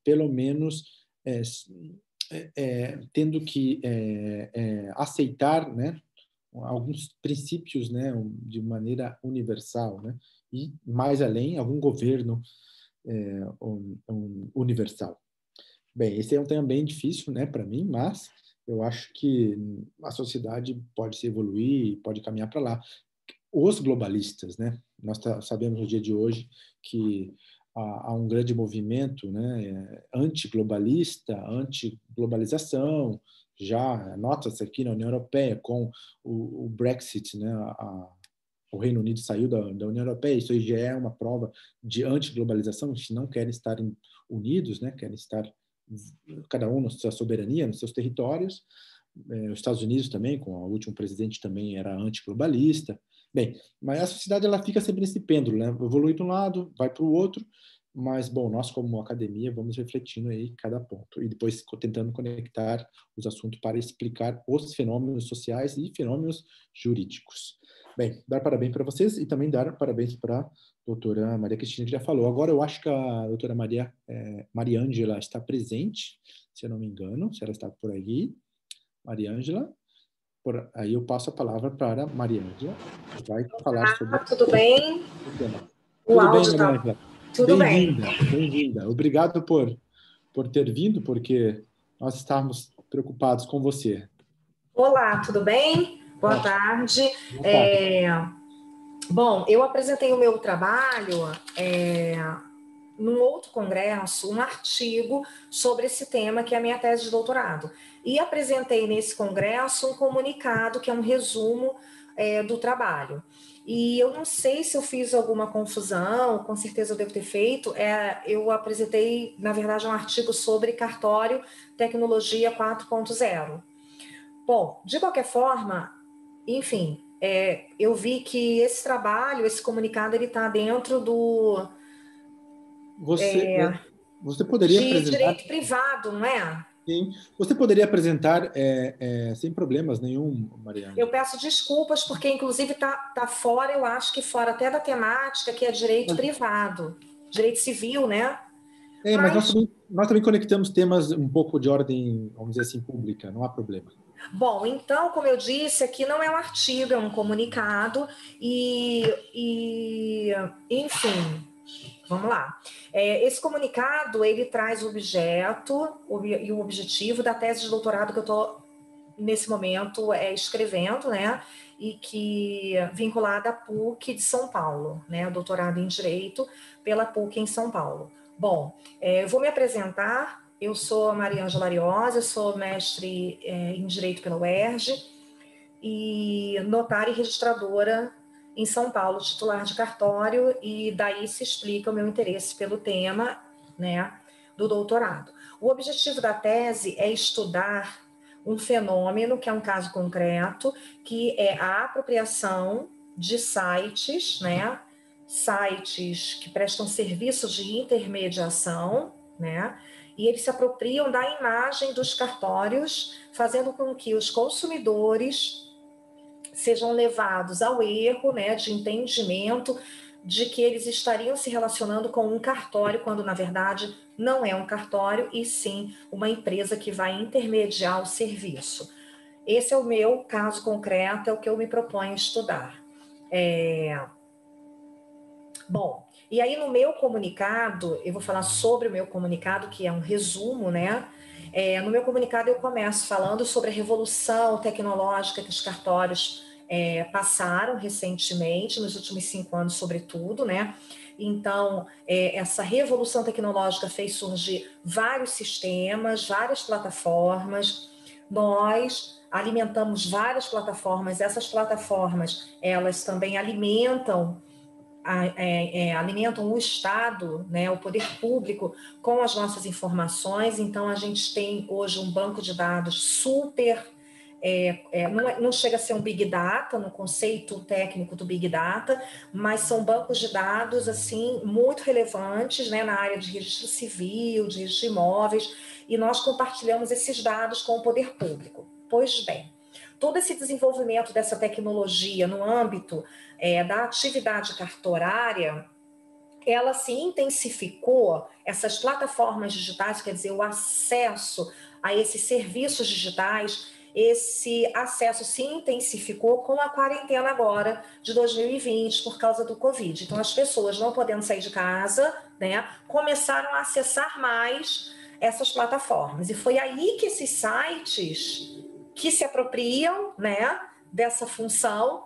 pelo menos, tendo que aceitar, né, alguns princípios, né, de maneira universal, né, e mais além algum governo universal. Bem, esse é um tema bem difícil, né, para mim, mas eu acho que a sociedade pode se evoluir, pode caminhar para lá. Os globalistas, né, nós sabemos no dia de hoje que há um grande movimento, né, antiglobalista, antiglobalização, já nota-se aqui na União Europeia com o Brexit, né, o Reino Unido saiu da União Europeia, isso aí já é uma prova de antiglobalização, eles não querem estar unidos, né, querem estar cada um na sua soberania, nos seus territórios. Os Estados Unidos também, com o último presidente, também era antiglobalista. Bem, mas a sociedade ela fica sempre nesse pêndulo, né? Evolui de um lado, vai para o outro, mas, bom, nós como academia vamos refletindo aí cada ponto e depois tentando conectar os assuntos para explicar os fenômenos sociais e fenômenos jurídicos. Bem, dar parabéns para vocês e também dar parabéns para a doutora Maria Cristina, que já falou. Agora, eu acho que a doutora Mariângela está presente, se eu não me engano, se ela está por aí. Mariângela, aí eu passo a palavra para a Mariângela, que vai falar sobre... Tudo bem? O tema. O Tudo áudio bem, Mariângela? Tudo bem. Bem-vinda. Obrigado por ter vindo, porque nós estávamos preocupados com você. Olá, tudo bem? Boa tarde. Bom, eu apresentei o meu trabalho num outro congresso, um artigo sobre esse tema, que é a minha tese de doutorado. E apresentei nesse congresso um comunicado, que é um resumo do trabalho. E eu não sei se eu fiz alguma confusão, com certeza eu devo ter feito. Eu apresentei, na verdade, um artigo sobre cartório tecnologia 4.0. Bom, de qualquer forma, enfim, eu vi que esse trabalho, esse comunicado, ele está dentro do... Você poderia apresentar... direito privado, não é? Sim. Você poderia apresentar sem problemas nenhum, Mariana? Eu peço desculpas, porque inclusive está fora, eu acho que fora até da temática, que é direito privado, direito civil, né? Mas nós também conectamos temas um pouco de ordem, vamos dizer assim, pública, não há problema. Bom, então, como eu disse, aqui não é um artigo, é um comunicado enfim... Vamos lá. Esse comunicado, ele traz o objeto e o objetivo da tese de doutorado que eu estou, nesse momento, escrevendo, né? E que vinculada à PUC de São Paulo, né? Doutorado em Direito pela PUC em São Paulo. Bom, eu vou me apresentar. Eu sou a Mariângela Ariosa, sou mestre em Direito pela UERJ e notária e registradora em São Paulo, titular de cartório, e daí se explica o meu interesse pelo tema, né, do doutorado. O objetivo da tese é estudar um fenômeno, que é um caso concreto, que é a apropriação de sites, né, sites que prestam serviços de intermediação, né, e eles se apropriam da imagem dos cartórios, fazendo com que os consumidores sejam levados ao erro, né, de entendimento de que eles estariam se relacionando com um cartório, quando na verdade não é um cartório, e sim uma empresa que vai intermediar o serviço. Esse é o meu caso concreto, é o que eu me proponho estudar. Bom, e aí no meu comunicado, eu vou falar sobre o meu comunicado, que é um resumo, né? No meu comunicado eu começo falando sobre a revolução tecnológica que os cartórios passaram recentemente, nos últimos 5 anos, sobretudo, né? Então, essa revolução tecnológica fez surgir vários sistemas, várias plataformas. Nós alimentamos várias plataformas. Essas plataformas, elas também alimentam o Estado, né, o poder público, com as nossas informações. Então, a gente tem hoje um banco de dados super... não chega a ser um Big Data, no conceito técnico do Big Data, mas são bancos de dados assim, muito relevantes, né, na área de registro civil, de registro de imóveis, e nós compartilhamos esses dados com o poder público. Pois bem, todo esse desenvolvimento dessa tecnologia no âmbito da atividade cartorária, ela se intensificou, essas plataformas digitais, quer dizer, o acesso a esses serviços digitais, esse acesso se intensificou com a quarentena agora de 2020 por causa do Covid. Então, as pessoas não podendo sair de casa, né, começaram a acessar mais essas plataformas. E foi aí que esses sites que se apropriam, né, dessa função,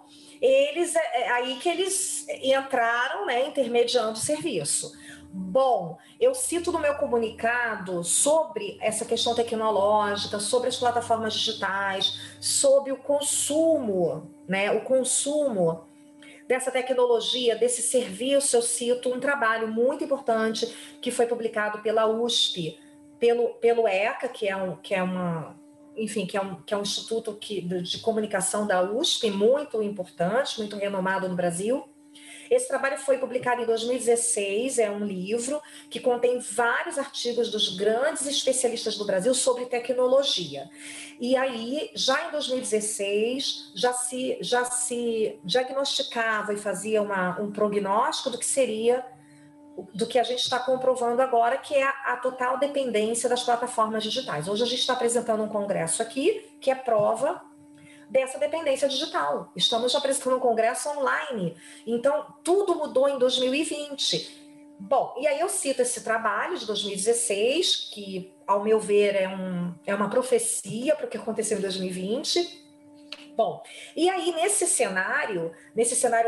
aí que eles entraram, né, intermediando o serviço. Bom, eu cito no meu comunicado sobre essa questão tecnológica, sobre as plataformas digitais, sobre o consumo, né, o consumo dessa tecnologia, desse serviço. Eu cito um trabalho muito importante que foi publicado pela USP, pelo ECA, que é um instituto de comunicação da USP, muito importante, muito renomado no Brasil. Esse trabalho foi publicado em 2016, é um livro que contém vários artigos dos grandes especialistas do Brasil sobre tecnologia. E aí, já em 2016, já se diagnosticava e fazia um prognóstico do que seria, do que a gente está comprovando agora, que é a total dependência das plataformas digitais. Hoje a gente está apresentando um congresso aqui, que é prova dessa dependência digital. Estamos apresentando um congresso online. Então, tudo mudou em 2020. Bom, e aí eu cito esse trabalho de 2016, que, ao meu ver, é uma profecia para o que aconteceu em 2020. Bom, e aí nesse cenário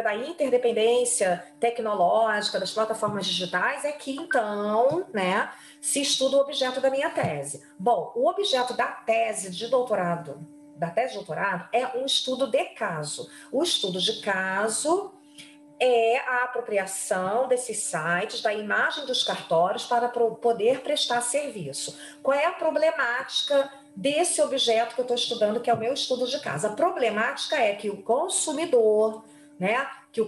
da interdependência tecnológica, das plataformas digitais, é que então, né, se estuda o objeto da minha tese. Bom, o objeto da tese de doutorado é um estudo de caso. O estudo de caso é a apropriação desses sites, da imagem dos cartórios para poder prestar serviço. Qual é a problemática desse objeto que eu estou estudando, que é o meu estudo de caso? A problemática é que o consumidor, né, que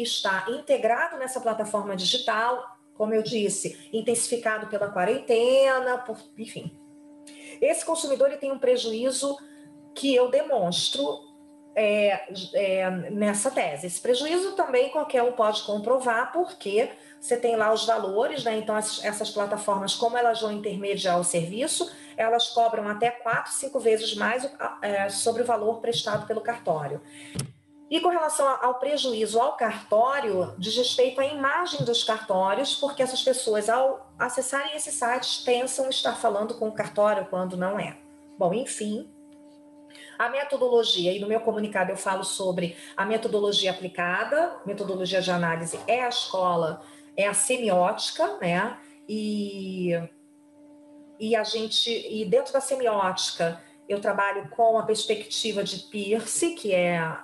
está integrado nessa plataforma digital, como eu disse, intensificado pela quarentena, enfim, esse consumidor ele tem um prejuízo que eu demonstro nessa tese. Esse prejuízo também qualquer um pode comprovar, porque você tem lá os valores, né? Então essas plataformas, como elas vão intermediar o serviço, elas cobram até 4, 5 vezes mais sobre o valor prestado pelo cartório. E com relação ao prejuízo ao cartório, diz respeito à imagem dos cartórios, porque essas pessoas, ao acessarem esses sites, pensam estar falando com o cartório quando não é. Bom, enfim, a metodologia, e no meu comunicado eu falo sobre a metodologia aplicada, metodologia de análise é a escola, é a semiótica, né? E dentro da semiótica eu trabalho com a perspectiva de Peirce, que é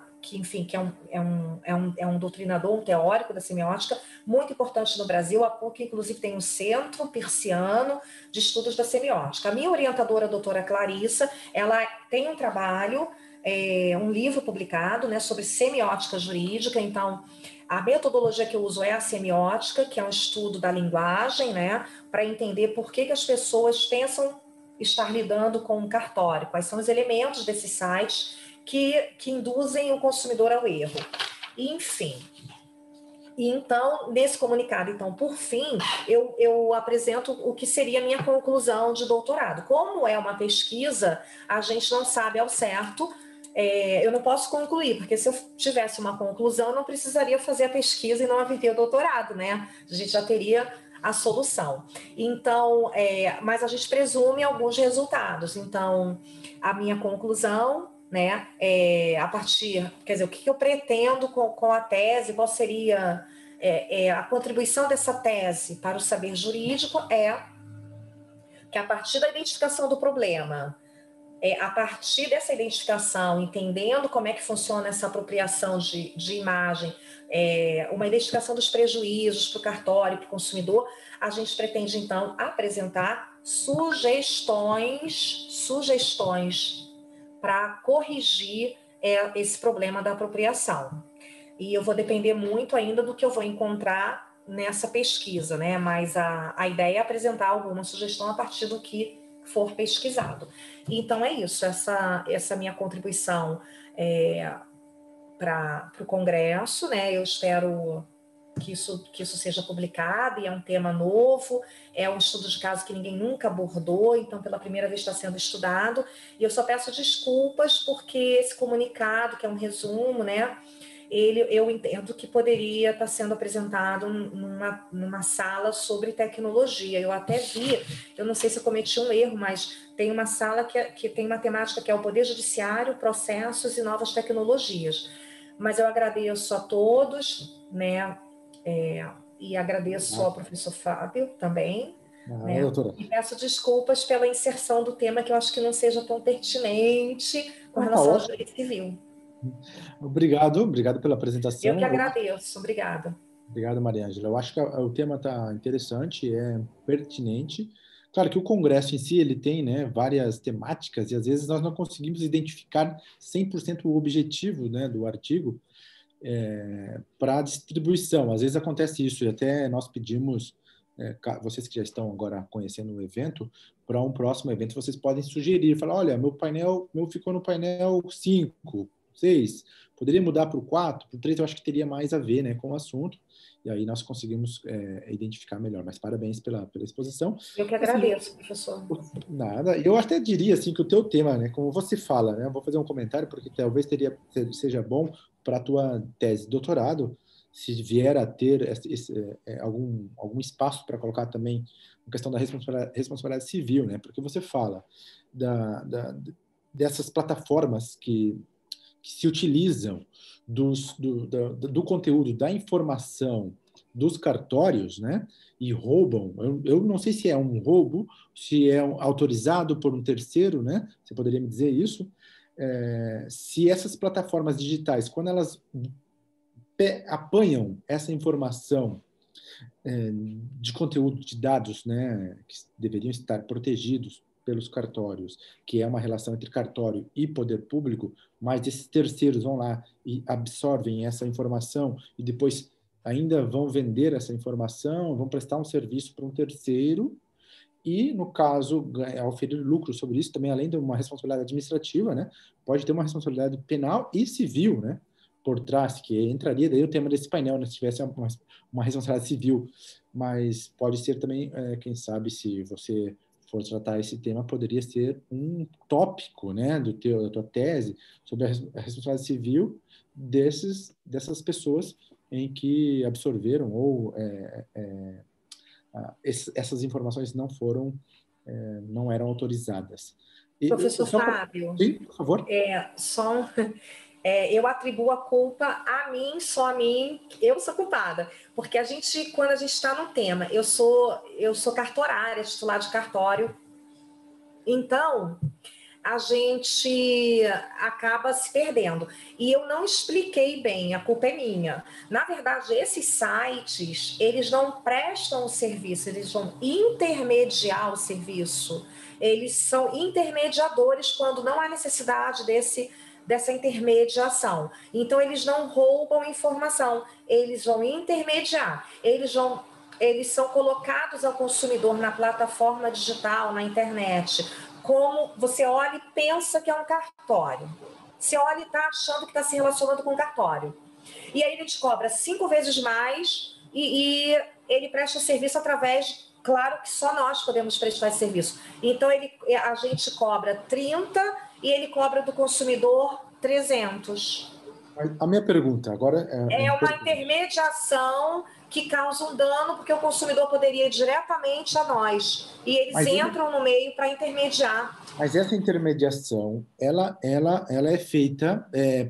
um doutrinador, um teórico da semiótica, muito importante no Brasil. A PUC, inclusive, tem um centro peirciano de estudos da semiótica. A minha orientadora, a doutora Clarissa, ela tem um trabalho, um livro publicado, né, sobre semiótica jurídica. Então, a metodologia que eu uso é a semiótica, que é um estudo da linguagem, né, para entender por que as pessoas pensam estar lidando com um cartório, quais são os elementos desses sites que induzem o consumidor ao erro. Enfim. E então, nesse comunicado, então, por fim, eu apresento o que seria a minha conclusão de doutorado. Como é uma pesquisa, a gente não sabe ao certo, eu não posso concluir, porque se eu tivesse uma conclusão, eu não precisaria fazer a pesquisa e não haveria o doutorado, né? A gente já teria a solução. Então, mas a gente presume alguns resultados. Então, a minha conclusão, né, a partir, quer dizer, o que eu pretendo com a tese, qual seria a contribuição dessa tese para o saber jurídico, é que a partir da identificação do problema, a partir dessa identificação, entendendo como é que funciona essa apropriação de imagem, uma identificação dos prejuízos para o cartório, para o consumidor, a gente pretende, então, apresentar sugestões para corrigir esse problema da apropriação. E eu vou depender muito ainda do que eu vou encontrar nessa pesquisa, né? Mas a ideia é apresentar alguma sugestão a partir do que for pesquisado. Então é isso, essa minha contribuição para o Congresso, né? Eu espero que isso seja publicado, e é um tema novo, é um estudo de caso que ninguém nunca abordou, então pela primeira vez está sendo estudado, e eu só peço desculpas porque esse comunicado, que é um resumo, né, eu entendo que poderia estar sendo apresentado numa sala sobre tecnologia. Eu até vi, eu não sei se eu cometi um erro, mas tem uma sala que tem uma temática que é o Poder Judiciário, Processos e Novas Tecnologias. Mas eu agradeço a todos, né? E agradeço ao professor Fábio também. Né? E peço desculpas pela inserção do tema, que eu acho que não seja tão pertinente com relação ao direito civil. Obrigado pela apresentação. Eu que agradeço, obrigada. Obrigado, Maria Ângela. Eu acho que o tema está interessante, é pertinente. Claro que o Congresso em si, ele tem, né, várias temáticas, e às vezes nós não conseguimos identificar 100% o objetivo, né, do artigo para a distribuição. Às vezes acontece isso, e até nós pedimos, vocês que já estão agora conhecendo o evento, para um próximo evento vocês podem sugerir, falar, olha, meu ficou no painel 5, 6, poderia mudar para o 4, para o 3, eu acho que teria mais a ver, né, com o assunto, e aí nós conseguimos identificar melhor. Mas parabéns pela exposição. Eu que agradeço, professor. Nada. Eu até diria assim, que o teu tema, né, como você fala, né, eu vou fazer um comentário, porque talvez seja bom para a tua tese de doutorado, se vier a ter algum espaço para colocar também a questão da responsabilidade civil, né, porque você fala dessas plataformas que se utilizam do conteúdo, da informação dos cartórios, né, e roubam. Eu não sei se é um roubo, se é autorizado por um terceiro, né, você poderia me dizer isso? Se essas plataformas digitais, quando elas apanham essa informação de conteúdo de dados, né, que deveriam estar protegidos pelos cartórios, que é uma relação entre cartório e poder público, mas esses terceiros vão lá e absorvem essa informação e depois ainda vão vender essa informação, vão prestar um serviço para um terceiro e, no caso, oferir lucro sobre isso, também além de uma responsabilidade administrativa, né, pode ter uma responsabilidade penal e civil, né, por trás, que entraria daí o tema desse painel, né, se tivesse uma responsabilidade civil, mas pode ser também, quem sabe, se você for tratar esse tema, poderia ser um tópico, né, da tua tese sobre a responsabilidade civil dessas pessoas em que absorveram ou essas informações não eram autorizadas. Professor Fábio, sim, por favor. Eu atribuo a culpa a mim, só a mim, eu sou culpada, porque quando a gente está no tema, eu sou cartorária, titular de cartório, então a gente acaba se perdendo. E eu não expliquei bem, a culpa é minha. Na verdade, esses sites, eles não prestam o serviço, eles vão intermediar o serviço. Eles são intermediadores quando não há necessidade dessa intermediação. Então, eles não roubam informação, eles vão intermediar, eles são colocados ao consumidor na plataforma digital, na internet, como você olha e pensa que é um cartório. Você olha e está achando que está se relacionando com um cartório. E aí ele te cobra 5 vezes mais e ele presta serviço através, claro que só nós podemos prestar esse serviço. Então, a gente cobra 30 e ele cobra do consumidor 300. A minha pergunta agora é uma intermediação que causa um dano, porque o consumidor poderia ir diretamente a nós. E eles entram no meio para intermediar. Mas essa intermediação, ela é feita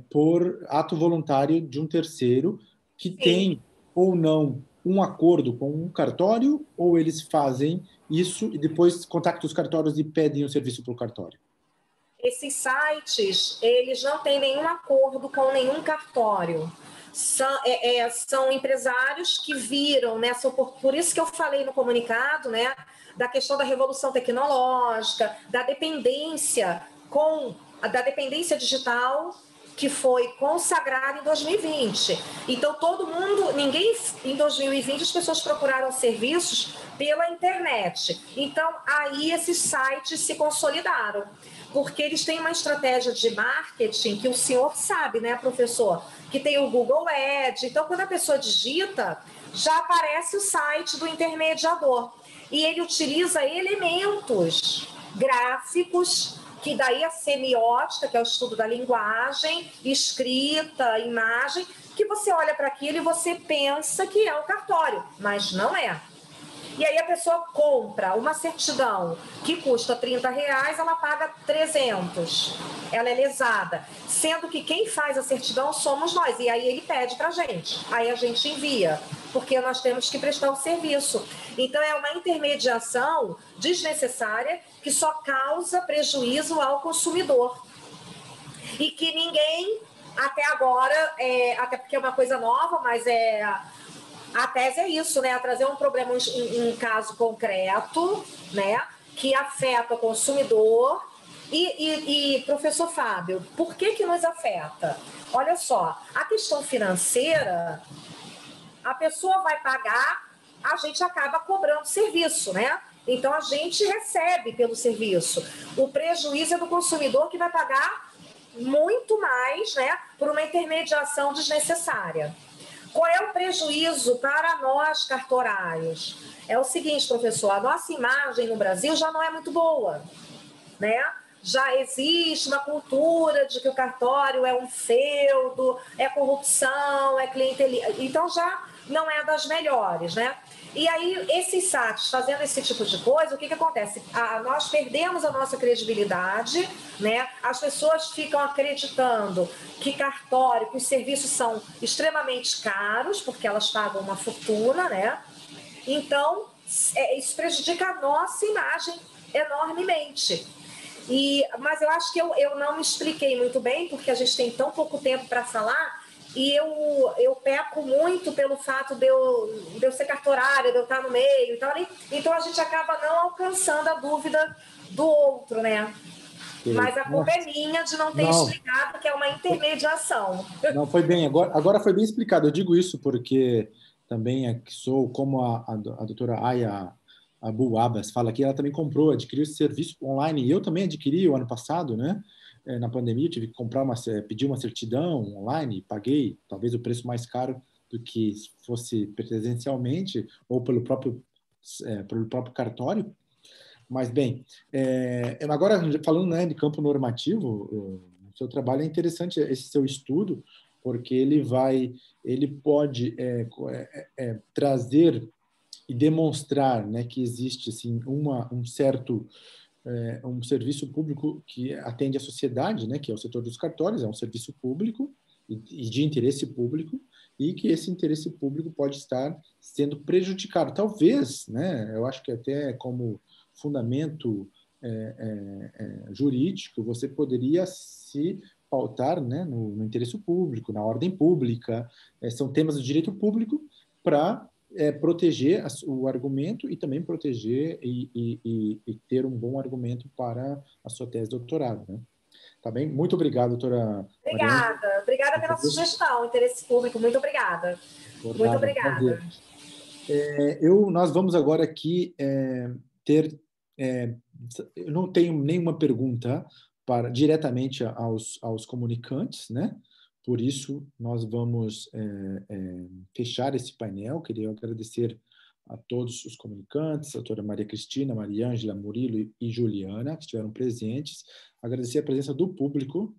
por ato voluntário de um terceiro que Sim. tem ou não um acordo com um cartório, ou eles fazem isso e depois contactam os cartórios e pedem o serviço para o cartório? Esses sites, eles não têm nenhum acordo com nenhum cartório. São empresários que viram nessa oportunidade. Por isso que eu falei no comunicado, né, da questão da revolução tecnológica, da dependência digital que foi consagrada em 2020. Então, em 2020, as pessoas procuraram serviços pela internet. Então, aí esses sites se consolidaram. porque eles têm uma estratégia de marketing que o senhor sabe, né, professor? Que tem o Google Ads. Então, quando a pessoa digita, já aparece o site do intermediador. E ele utiliza elementos gráficos, que daí a semiótica, que é o estudo da linguagem, escrita, imagem, que você olha para aquilo e você pensa que é o cartório, mas não é. E aí a pessoa compra uma certidão que custa R$30, ela paga 300. Ela é lesada. Sendo que quem faz a certidão somos nós. E aí ele pede para a gente. Aí a gente envia, porque nós temos que prestar o serviço. Então é uma intermediação desnecessária que só causa prejuízo ao consumidor. E que ninguém, até agora, até porque é uma coisa nova, mas a tese é isso, né? Trazer um problema, um caso concreto, né? Que afeta o consumidor. E professor Fábio, por que nos afeta? Olha só, a questão financeira, a pessoa vai pagar, a gente acaba cobrando serviço, né? Então a gente recebe pelo serviço. O prejuízo é do consumidor que vai pagar muito mais, né? Por uma intermediação desnecessária. Qual é o prejuízo para nós cartorários? É o seguinte, professor, a nossa imagem no Brasil já não é muito boa, né? Já existe uma cultura de que o cartório é um feudo, é corrupção, é clientelismo, então já não é das melhores, né? E aí, esses sites fazendo esse tipo de coisa, o que acontece? Nós perdemos a nossa credibilidade, né? As pessoas ficam acreditando que cartório, que os serviços são extremamente caros, porque elas pagam uma fortuna, né? Então, isso prejudica a nossa imagem enormemente. Mas eu acho que eu não me expliquei muito bem, porque a gente tem tão pouco tempo para falar. E eu peco muito pelo fato de eu ser cartorária, de eu estar no meio e tal. Então a gente acaba não alcançando a dúvida do outro, né? Mas a culpa é minha de não ter explicado que é uma intermediação. Não, foi bem. Agora foi bem explicado. Eu digo isso porque também sou como a doutora Aya Abu Abbas fala aqui, ela também adquiriu esse serviço online. E eu também adquiri o ano passado, né? Na pandemia, eu tive que pedir uma certidão online, paguei talvez o preço mais caro do que fosse presencialmente ou pelo próprio cartório. Mas, bem, agora falando, né, de campo normativo, o seu trabalho é interessante, esse seu estudo, porque ele pode trazer e demonstrar, né, que existe assim, um certo um serviço público que atende a sociedade, né, que é o setor dos cartórios, é um serviço público e de interesse público, e que esse interesse público pode estar sendo prejudicado. Talvez, né, eu acho que até como fundamento jurídico, você poderia se pautar, né, no interesse público, na ordem pública, são temas do direito público para proteger o argumento e também proteger e ter um bom argumento para a sua tese de doutorado, né? Tá bem? Muito obrigado, doutora Obrigada. Mariana. Obrigada pela sugestão, interesse público. Muito obrigada. Muito obrigada. Nós vamos agora aqui ter... eu não tenho nenhuma pergunta diretamente aos comunicantes, né? Por isso, nós vamos fechar esse painel. Queria agradecer a todos os comunicantes, a doutora Maria Cristina, Maria Ângela, Murilo e Juliana, que estiveram presentes. Agradecer a presença do público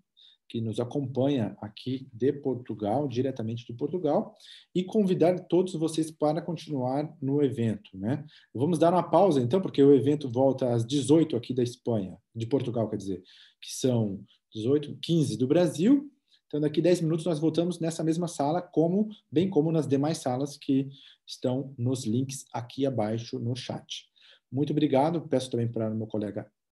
que nos acompanha aqui de Portugal, diretamente de Portugal, e convidar todos vocês para continuar no evento, né? Vamos dar uma pausa, então, porque o evento volta às 18 aqui da Espanha, de Portugal, quer dizer, que são 15 do Brasil. Então, daqui 10 minutos nós voltamos nessa mesma sala, bem como nas demais salas que estão nos links aqui abaixo no chat. Muito obrigado. Peço também para o meu colega